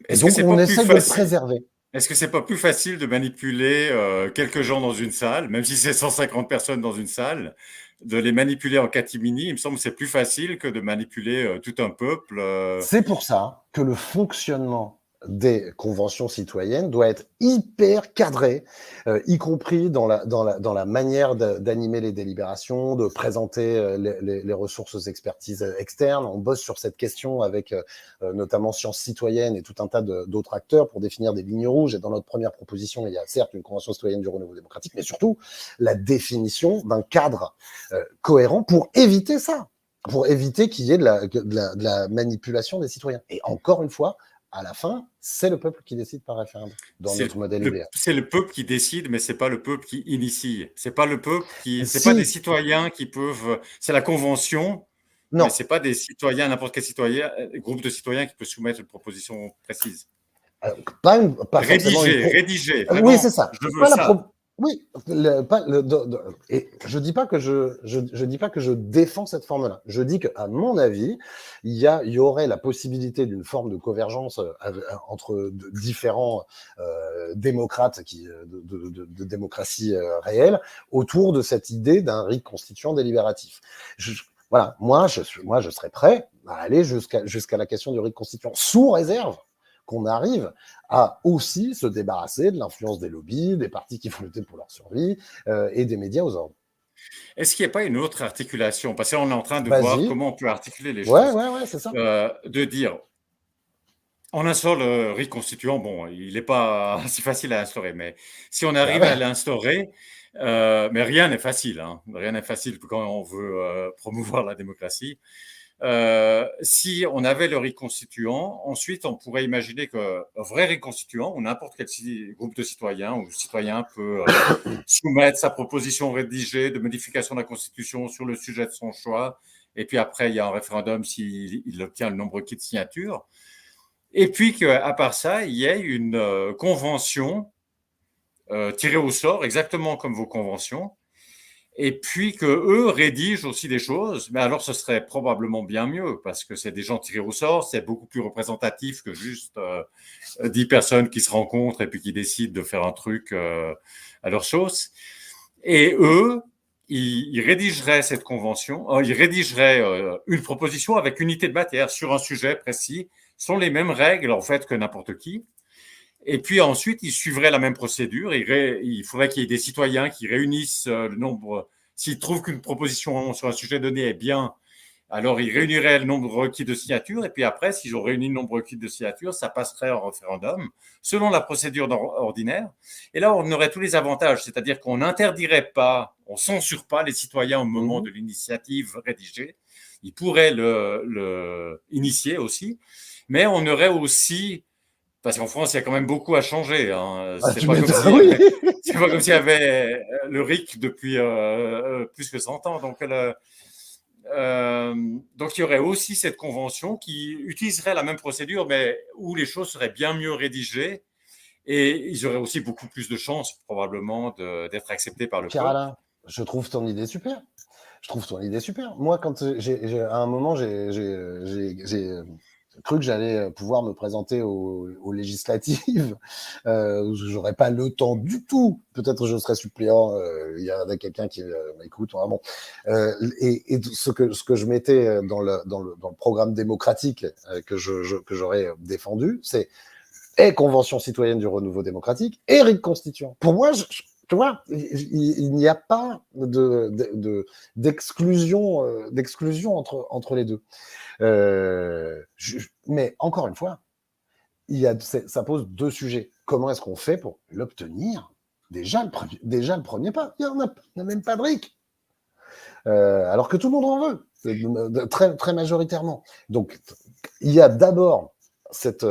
Et donc on essaie de le préserver. Est-ce que c'est pas plus facile de manipuler quelques gens dans une salle, même si c'est 150 personnes dans une salle, de les manipuler en catimini? Il me semble que c'est plus facile que de manipuler tout un peuple. C'est pour ça que le fonctionnement des conventions citoyennes doit être hyper cadré, y compris dans la manière d'animer les délibérations, de présenter les ressources expertises externes. On bosse sur cette question avec notamment Sciences Citoyennes et tout un tas d'autres acteurs pour définir des lignes rouges. Et dans notre première proposition, il y a certes une convention citoyenne du renouveau démocratique, mais surtout la définition d'un cadre cohérent pour éviter ça, pour éviter qu'il y ait de la manipulation des citoyens. Et encore une fois, à la fin, c'est le peuple qui décide par référendum dans notre modèle idéal. C'est le peuple qui décide, mais c'est pas le peuple qui initie. C'est pas le peuple c'est pas des citoyens qui peuvent. C'est la convention. Non. Mais c'est pas des citoyens, n'importe quel citoyen, groupe de citoyens qui peut soumettre une proposition précise. Pas rédiger. Oui, c'est ça. Je veux ça. Oui, et je dis pas que je défends cette forme-là. Je dis qu'à mon avis, il y aurait la possibilité d'une forme de convergence entre différents démocrates de démocratie réelle autour de cette idée d'un RIC constituant délibératif. Voilà, moi je serais prêt à aller jusqu'à la question du RIC constituant sous réserve qu'on arrive à aussi se débarrasser de l'influence des lobbies, des partis qui vont lutter pour leur survie et des médias aux ordres. Est-ce qu'il n'y a pas une autre articulation? Parce qu'on est en train de voir comment on peut articuler les choses. Ouais, c'est ça. De dire, on instaure le RIC constituant, bon, il n'est pas si facile à instaurer, mais si on arrive à l'instaurer, mais rien n'est facile, hein, rien n'est facile quand on veut promouvoir la démocratie. Si on avait le RIC constituant, ensuite on pourrait imaginer qu'un vrai RIC constituant, ou n'importe quel groupe de citoyens ou citoyen peut soumettre sa proposition rédigée de modification de la Constitution sur le sujet de son choix, et puis après il y a un référendum s'il obtient le nombre requis de signatures, et puis qu'à part ça, il y ait une convention tirée au sort, exactement comme vos conventions, et puis qu'eux rédigent aussi des choses, mais alors ce serait probablement bien mieux, parce que c'est des gens tirés au sort, c'est beaucoup plus représentatif que juste 10 personnes qui se rencontrent et puis qui décident de faire un truc à leur sauce. Et eux, ils rédigeraient cette convention, ils rédigeraient une proposition avec unité de matière sur un sujet précis, sont les mêmes règles en fait que n'importe qui. Et puis ensuite, ils suivraient la même procédure. Il faudrait qu'il y ait des citoyens qui réunissent le nombre. S'ils trouvent qu'une proposition sur un sujet donné est bien, Alors, ils réuniraient le nombre requis de signatures, et puis après, s'ils ont réuni le nombre requis de signatures, ça passerait en référendum, selon la procédure ordinaire. Et là, on aurait tous les avantages, c'est-à-dire qu'on n'interdirait pas, on ne censure pas les citoyens au moment de l'initiative rédigée. Ils pourraient le initier aussi, mais on aurait aussi, parce qu'en France, il y a quand même beaucoup à changer. Hein. C'est pas comme s'il y avait le RIC depuis plus que 100 ans. Donc, il y aurait aussi cette convention qui utiliserait la même procédure, mais où les choses seraient bien mieux rédigées et ils auraient aussi beaucoup plus de chances probablement d'être acceptés par le peuple. Pierre-Alain, je trouve ton idée super. Moi, quand à un moment, j'ai cru que j'allais pouvoir me présenter aux législatives. J'aurais pas le temps du tout. Peut-être je serais suppléant. Il y a quelqu'un qui m'écoute. Vraiment. Et ce que je mettais dans le programme démocratique que j'aurais défendu, c'est convention citoyenne du renouveau démocratique et rite constituant. Pour moi, tu vois, il n'y a pas d'exclusion entre les deux. Mais encore une fois, ça pose deux sujets. Comment est-ce qu'on fait pour l'obtenir? Déjà, le premier pas. Il n'y a même pas de RIC. Alors que tout le monde en veut, très, très majoritairement. Donc, il y a d'abord cette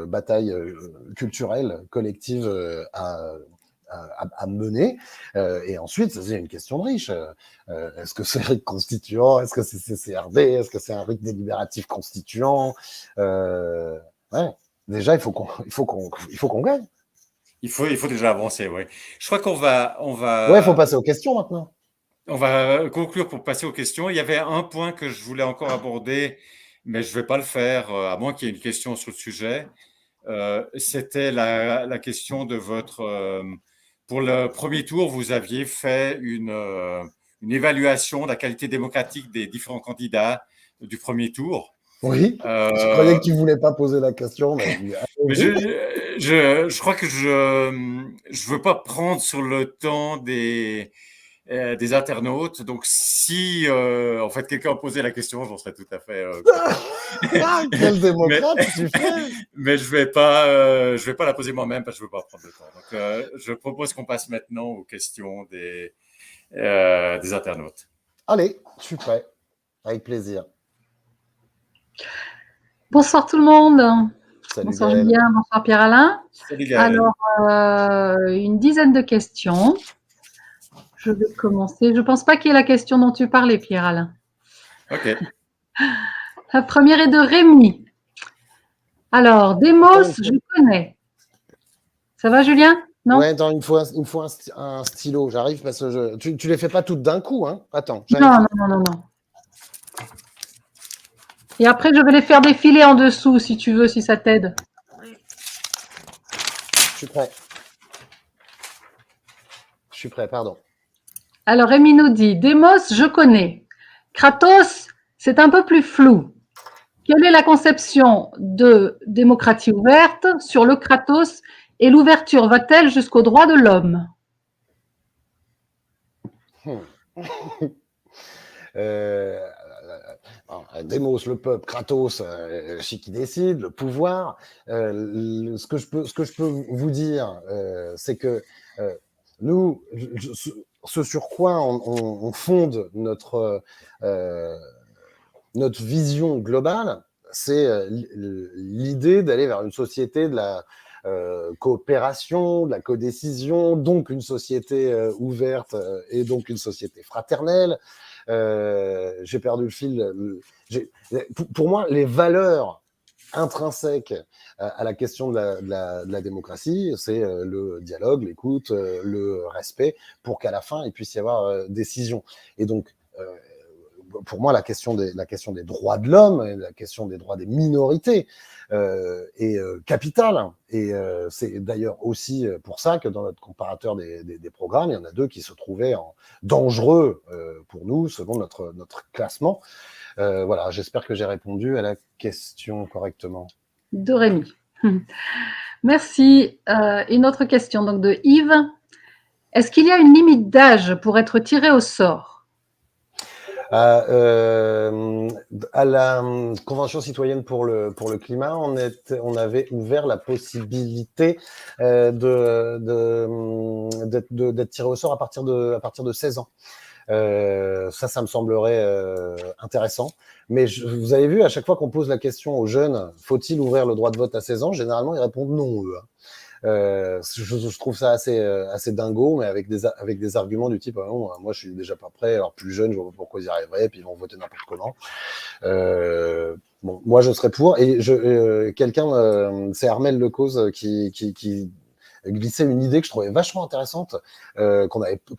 bataille culturelle collective à mener. Et ensuite, c'est une question de riche. Est-ce que c'est un RIC constituant? Est-ce que c'est CCRD? Est-ce que c'est un RIC délibératif constituant? Ouais. Déjà, il faut qu'on gagne. Il faut déjà avancer, oui. Je crois qu'on va... Ouais, il faut passer aux questions maintenant. On va conclure pour passer aux questions. Il y avait un point que je voulais encore aborder, mais je ne vais pas le faire, à moins qu'il y ait une question sur le sujet. C'était la question de votre... pour le premier tour, vous aviez fait une évaluation de la qualité démocratique des différents candidats du premier tour. Oui, je croyais que tu ne voulais pas poser la question. Mais je crois que je ne veux pas prendre sur le temps des internautes. Donc, si en fait quelqu'un posait la question, j'en serais tout à fait. Quel démocrate tu fais! Mais je vais pas la poser moi-même parce que je veux pas prendre le temps. Donc, je propose qu'on passe maintenant aux questions des internautes. Allez, je suis prêt, avec plaisir. Bonsoir tout le monde. Salut bonsoir Gaël. Julien, bonsoir Pierre-Alain. Salut Gaël. Alors, une dizaine de questions. Je vais commencer. Je ne pense pas qu'il y ait la question dont tu parlais, Pierre-Alain. Ok. La première est de Rémi. Alors, Demos, je connais. Ça va, Julien? Non. Ouais, attends, il me faut un stylo. J'arrive parce que tu les fais pas toutes d'un coup, hein? Attends. Non. Et après, je vais les faire défiler en dessous, si tu veux, si ça t'aide. Je suis prêt, pardon. Alors, Rémi nous dit, Demos, je connais. Kratos, c'est un peu plus flou. Quelle est la conception de démocratie ouverte sur le Kratos et l'ouverture va-t-elle jusqu'aux droits de l'homme? Demos, le peuple, Kratos, c'est qui décide, le pouvoir. Ce que je peux vous dire, c'est que nous, ce sur quoi on fonde notre vision globale, c'est l'idée d'aller vers une société de la coopération, de la codécision, donc une société ouverte et donc une société fraternelle. J'ai perdu le fil. Pour moi, les valeurs intrinsèques à la question de la démocratie, c'est le dialogue, l'écoute, le respect, pour qu'à la fin, il puisse y avoir décision. Et donc, pour moi, la question des droits de l'homme, la question des droits des minorités est capitale. Et c'est d'ailleurs aussi pour ça que dans notre comparateur des programmes, il y en a deux qui se trouvaient dangereux pour nous, selon notre classement. Voilà, j'espère que j'ai répondu à la question correctement. De Rémi. Merci. Une autre question donc de Yves. Est-ce qu'il y a une limite d'âge pour être tiré au sort? À la Convention citoyenne pour le climat, on avait ouvert la possibilité d'être tiré au sort à partir de 16 ans. Ça me semblerait intéressant. Mais vous avez vu, à chaque fois qu'on pose la question aux jeunes, faut-il ouvrir le droit de vote à 16 ans, généralement, ils répondent non, eux. Je trouve ça assez dingo, mais avec des arguments du type non, moi je suis déjà pas prêt, alors plus jeune, je vois pas pourquoi ils y arriveraient, et puis ils vont voter n'importe comment. Bon, moi je serais pour, et c'est Armel Lecause qui glissait une idée que je trouvais vachement intéressante, que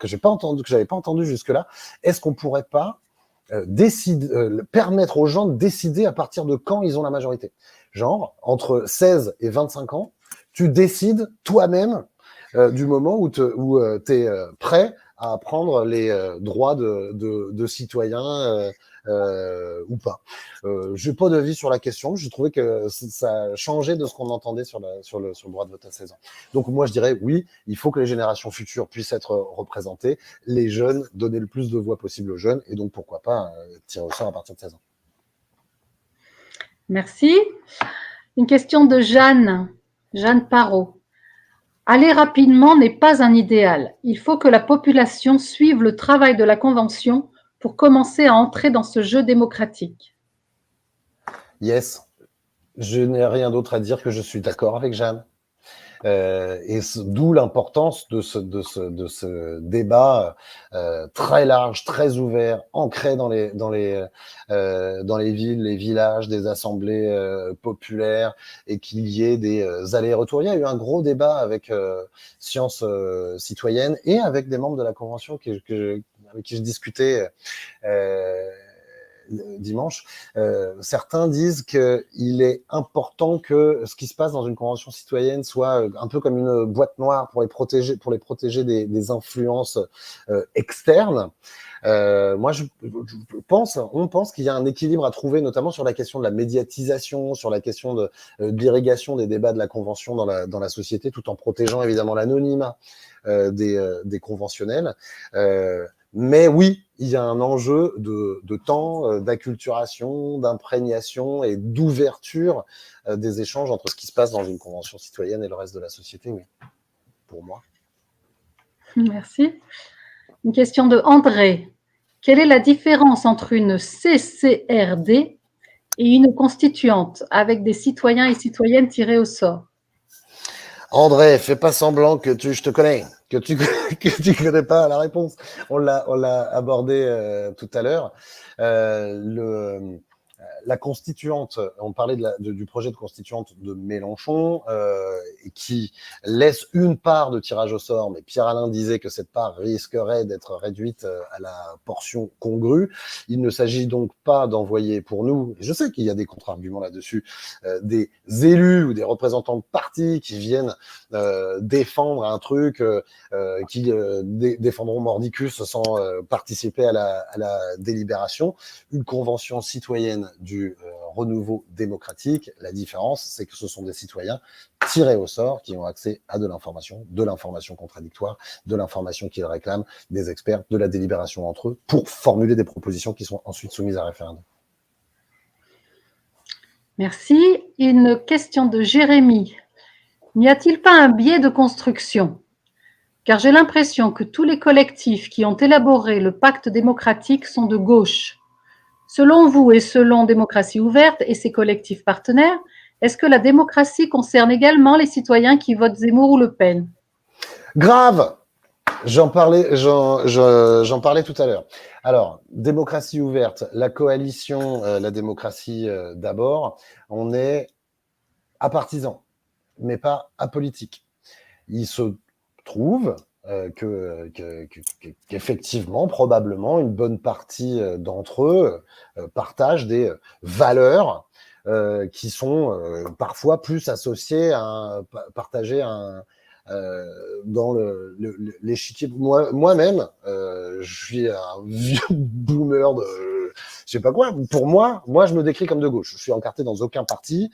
j'avais pas entendu jusque-là. Est-ce qu'on pourrait pas permettre aux gens de décider à partir de quand ils ont la majorité? Genre, entre 16 et 25 ans, tu décides toi-même du moment où tu es prêt à prendre les droits de citoyen ou pas. Je n'ai pas d'avis sur la question. Je trouvais que ça a changé de ce qu'on entendait sur le droit de vote à 16 ans. Donc moi, je dirais oui, il faut que les générations futures puissent être représentées. Les jeunes, donner le plus de voix possible aux jeunes, et donc pourquoi pas tirer au sort à partir de 16 ans. Merci. Une question de Jeanne Parot. Aller rapidement n'est pas un idéal. Il faut que la population suive le travail de la Convention pour commencer à entrer dans ce jeu démocratique. Yes. Je n'ai rien d'autre à dire que je suis d'accord avec Jeanne. Et d'où l'importance de ce débat très large, très ouvert, ancré dans les villes, les villages, des assemblées populaires, et qu'il y ait des allers-retours. Il y a eu un gros débat avec Sciences citoyennes et avec des membres de la Convention avec qui je discutais dimanche. Certains disent qu'il est important que ce qui se passe dans une convention citoyenne soit un peu comme une boîte noire pour les protéger des influences externes. Moi, on pense qu'il y a un équilibre à trouver, notamment sur la question de la médiatisation, sur la question de l'irrigation des débats de la convention dans la société, tout en protégeant évidemment l'anonymat des conventionnels. Mais oui, il y a un enjeu de temps, d'acculturation, d'imprégnation et d'ouverture des échanges entre ce qui se passe dans une convention citoyenne et le reste de la société, oui, pour moi. Merci. Une question de André. Quelle est la différence entre une CCRD et une constituante avec des citoyens et citoyennes tirés au sort? André, fais pas semblant que je te connais, que tu connais pas la réponse. On l'a abordé tout à l'heure. La constituante, on parlait du projet de constituante de Mélenchon, qui laisse une part de tirage au sort, mais Pierre-Alain disait que cette part risquerait d'être réduite à la portion congrue. Il ne s'agit donc pas d'envoyer pour nous, et je sais qu'il y a des contre-arguments là-dessus, des élus ou des représentants de partis qui viennent défendre un truc, qui défendront mordicus sans participer à la délibération. Une convention citoyenne du renouveau démocratique, la différence, c'est que ce sont des citoyens tirés au sort qui ont accès à de l'information contradictoire, de l'information qu'ils réclament, des experts, de la délibération entre eux, pour formuler des propositions qui sont ensuite soumises à référendum. Merci. Une question de Jérémy. N'y a-t-il pas un biais de construction? Car j'ai l'impression que tous les collectifs qui ont élaboré le pacte démocratique sont de gauche. Selon vous et selon Démocratie ouverte et ses collectifs partenaires, est-ce que la démocratie concerne également les citoyens qui votent Zemmour ou Le Pen? Grave! J'en parlais tout à l'heure. Alors, Démocratie ouverte, la coalition, la démocratie d'abord, on est apartisan, mais pas apolitique. Il se trouve qu'effectivement, probablement, une bonne partie d'entre eux partagent des valeurs qui sont parfois plus associées à partagées dans l'échiquier. Moi-même, je suis un vieux boomer de je sais pas quoi. Pour moi, je me décris comme de gauche. Je suis encarté dans aucun parti,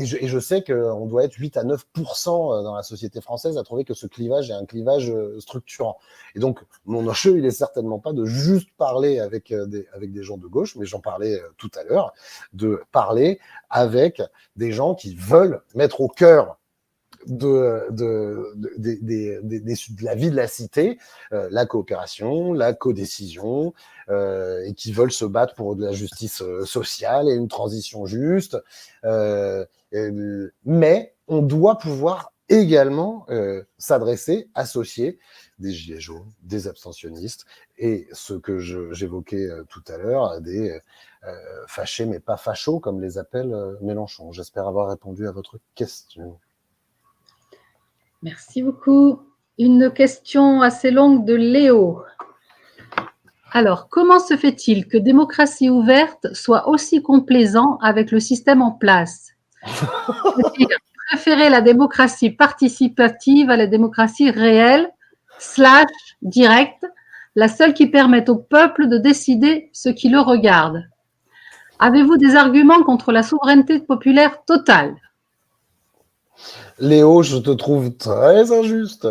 je sais qu'on doit être 8 à 9% dans la société française à trouver que ce clivage est un clivage structurant. Et donc, mon enjeu, il est certainement pas de juste parler avec des gens de gauche, mais j'en parlais tout à l'heure, de parler avec des gens qui veulent mettre au cœur de la vie de la cité, la coopération, la codécision, et qui veulent se battre pour de la justice sociale et une transition juste. Mais on doit pouvoir également s'adresser, associer des gilets jaunes, des abstentionnistes et ce que j'évoquais tout à l'heure, des fâchés mais pas fachos, comme les appelle Mélenchon. J'espère avoir répondu à votre question. Merci beaucoup. Une question assez longue de Léo. Alors, comment se fait-il que démocratie ouverte soit aussi complaisant avec le système en place? C'est-à-dire préférer la démocratie participative à la démocratie réelle, / directe, la seule qui permette au peuple de décider ce qui le regarde. Avez-vous des arguments contre la souveraineté populaire totale? Léo, je te trouve très injuste.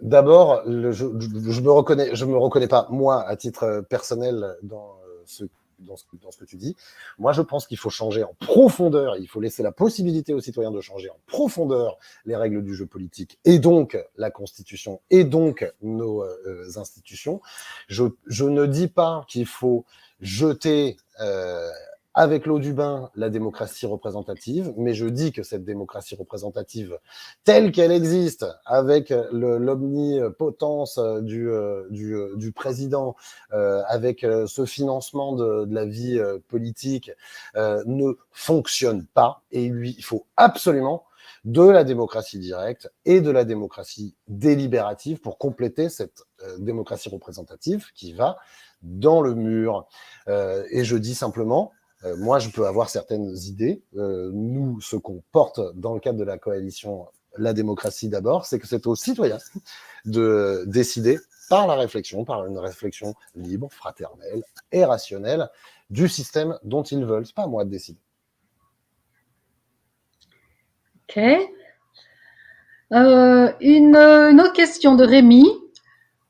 D'abord, je me reconnais pas, moi, à titre personnel, dans ce que tu dis. Moi, je pense qu'il faut changer en profondeur, il faut laisser la possibilité aux citoyens de changer en profondeur les règles du jeu politique, et donc la Constitution, et donc nos institutions. Je ne dis pas qu'il faut jeter avec l'eau du bain la démocratie représentative, mais je dis que cette démocratie représentative, telle qu'elle existe, avec l'omnipotence du président, avec ce financement de la vie politique, ne fonctionne pas. Et il faut absolument de la démocratie directe et de la démocratie délibérative pour compléter cette démocratie représentative qui va dans le mur. Et je dis simplement, moi, je peux avoir certaines idées. Nous, ce qu'on porte dans le cadre de la coalition La démocratie d'abord, c'est que c'est aux citoyens de décider par la réflexion, par une réflexion libre, fraternelle et rationnelle du système dont ils veulent. C'est pas à moi de décider. Ok. Une autre question de Rémi.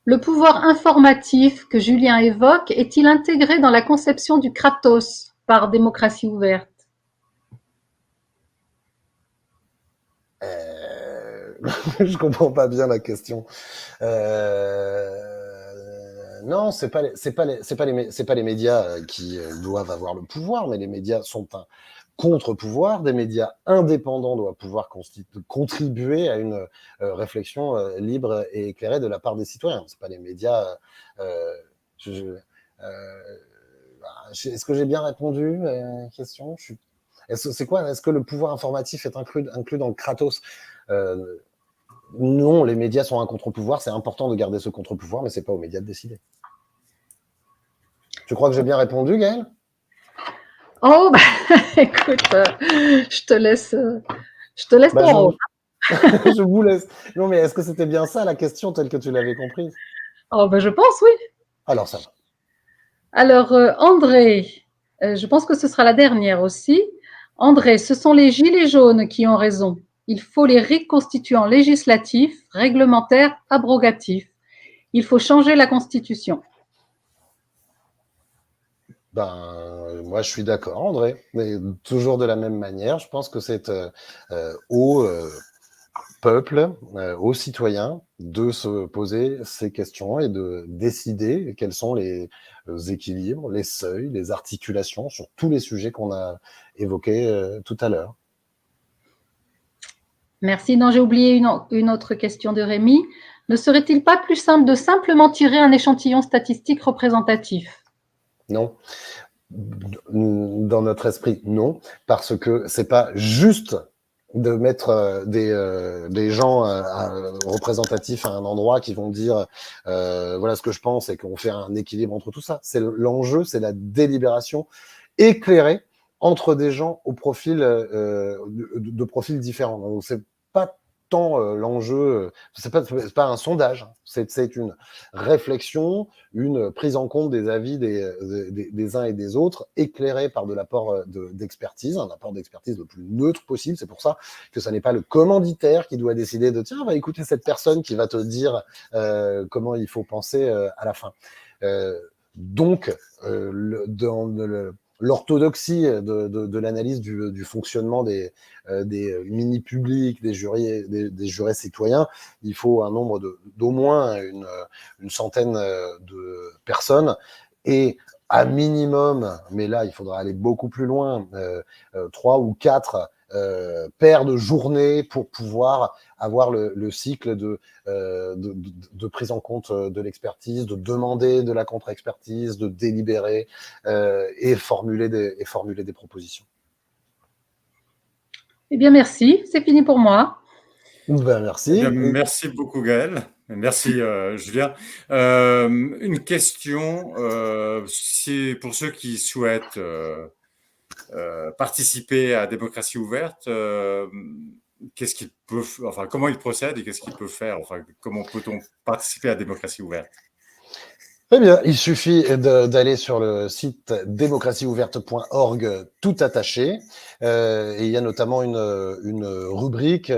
Le pouvoir informatif que Julien évoque est-il intégré dans la conception du Kratos par démocratie ouverte? Je comprends pas bien la question. Non, c'est pas les médias qui doivent avoir le pouvoir, mais les médias sont un contre-pouvoir. Des médias indépendants doivent pouvoir contribuer à une réflexion libre et éclairée de la part des citoyens. C'est pas les médias. Est-ce que j'ai bien répondu à la question? C'est quoi? Est-ce que le pouvoir informatif est inclus dans le Kratos? Non, les médias sont un contre-pouvoir. C'est important de garder ce contre-pouvoir, mais c'est pas aux médias de décider. Tu crois que j'ai bien répondu, Gaëlle? Oh, bah, écoute, je te laisse ton rôle. Je vous laisse. Non, mais est-ce que c'était bien ça la question telle que tu l'avais comprise? Oh, bah, je pense, oui. Alors, ça va. Alors, André, je pense que ce sera la dernière aussi. André, ce sont les gilets jaunes qui ont raison. Il faut les rites constituants législatifs, réglementaires, abrogatifs. Il faut changer la Constitution. Moi, je suis d'accord, André. Mais toujours de la même manière, je pense que c'est au peuple, aux citoyens, de se poser ces questions et de décider quels sont les équilibres, les seuils, les articulations sur tous les sujets qu'on a évoqués tout à l'heure. Merci. Non, j'ai oublié une autre question de Rémi. Ne serait-il pas plus simple de simplement tirer un échantillon statistique représentatif? Non. Dans notre esprit, non, parce que c'est pas juste de mettre des gens représentatifs à un endroit qui vont dire voilà ce que je pense et qu'on fait un équilibre entre tout ça. C'est l'enjeu, c'est la délibération éclairée entre des gens au profil de profils différents. Donc c'est pas tant l'enjeu, c'est pas un sondage, c'est une réflexion, une prise en compte des avis des uns et des autres, éclairée par de l'apport d'expertise, un apport d'expertise le plus neutre possible. C'est pour ça que ça n'est pas le commanditaire qui doit décider de tiens, va écouter cette personne qui va te dire comment il faut penser à la fin. Donc, l'orthodoxie de l'analyse du fonctionnement des mini-publics, des jurés citoyens, il faut un nombre d'au moins une centaine de personnes et à minimum, mais là il faudra aller beaucoup plus loin, 3 ou 4 paires de journées pour pouvoir avoir le cycle de prise en compte de l'expertise, de demander de la contre-expertise, de délibérer et formuler des propositions. Eh bien, merci. C'est fini pour moi. Ben, merci. Eh bien, merci beaucoup, Gaël. Merci, Julien. Une question, pour ceux qui souhaitent participer à Démocratie ouverte, qu'est-ce qu'ils peuvent, enfin, comment ils procèdent et qu'est-ce qu'ils peuvent faire, enfin, comment peut-on participer à Démocratie ouverte? Eh bien, il suffit d'aller sur le site démocratieouverte.org tout attaché. Et il y a notamment une rubrique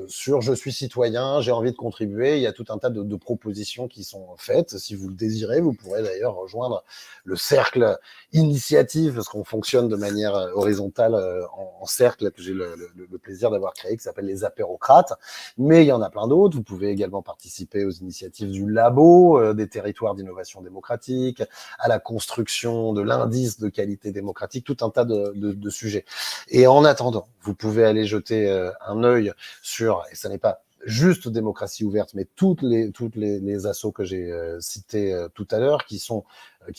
sur Je suis citoyen, j'ai envie de contribuer. Il y a tout un tas de propositions qui sont faites. Si vous le désirez, vous pourrez d'ailleurs rejoindre le cercle initiative, parce qu'on fonctionne de manière horizontale en cercle, que j'ai le plaisir d'avoir créé, qui s'appelle les apérocrates. Mais il y en a plein d'autres. Vous pouvez également participer aux initiatives du labo, des territoires d'innovation démocratique, à la construction de l'indice de qualité démocratique, tout un tas de sujets. Et en attendant, vous pouvez aller jeter un œil sur, et ça n'est pas juste Démocratie ouverte, mais toutes les assos que j'ai cités tout à l'heure, qui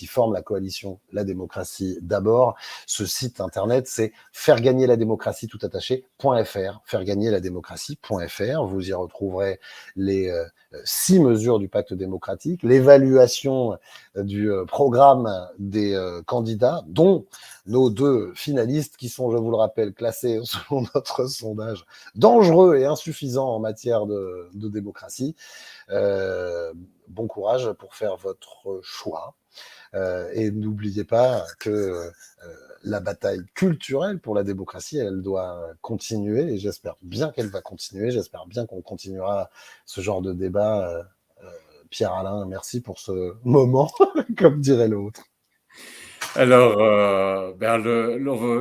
forment la coalition La démocratie d'abord. Ce site internet, c'est fairegagnerladémocratie tout attaché.fr, fairegagnerladémocratie.fr. Vous y retrouverez les 6 mesures du pacte démocratique, l'évaluation du programme des candidats, dont nos 2 finalistes qui sont, je vous le rappelle, classés selon notre sondage dangereux et insuffisant en matière de démocratie. Bon courage pour faire votre choix. Et n'oubliez pas que la bataille culturelle pour la démocratie, elle doit continuer, et j'espère bien qu'elle va continuer. J'espère bien qu'on continuera ce genre de débat. Pierre-Alain, merci pour ce moment, comme dirait l'autre. Alors,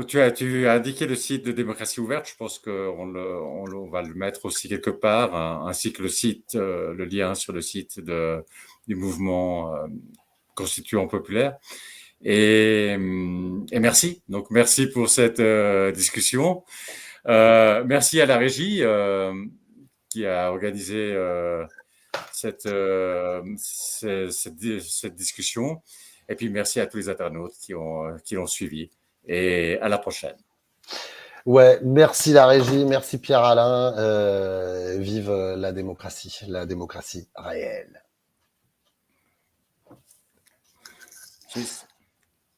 tu as indiqué le site de Démocratie ouverte. Je pense qu'on va le mettre aussi quelque part, ainsi que le site, le lien sur le site du mouvement constituant populaire. Et merci. Donc, merci pour cette discussion. Merci à la régie qui a organisé cette discussion. Et puis, merci à tous les internautes qui l'ont suivi. Et à la prochaine. Ouais, merci la régie, merci Pierre-Alain. Vive la démocratie réelle. Tschüss.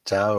Ciao.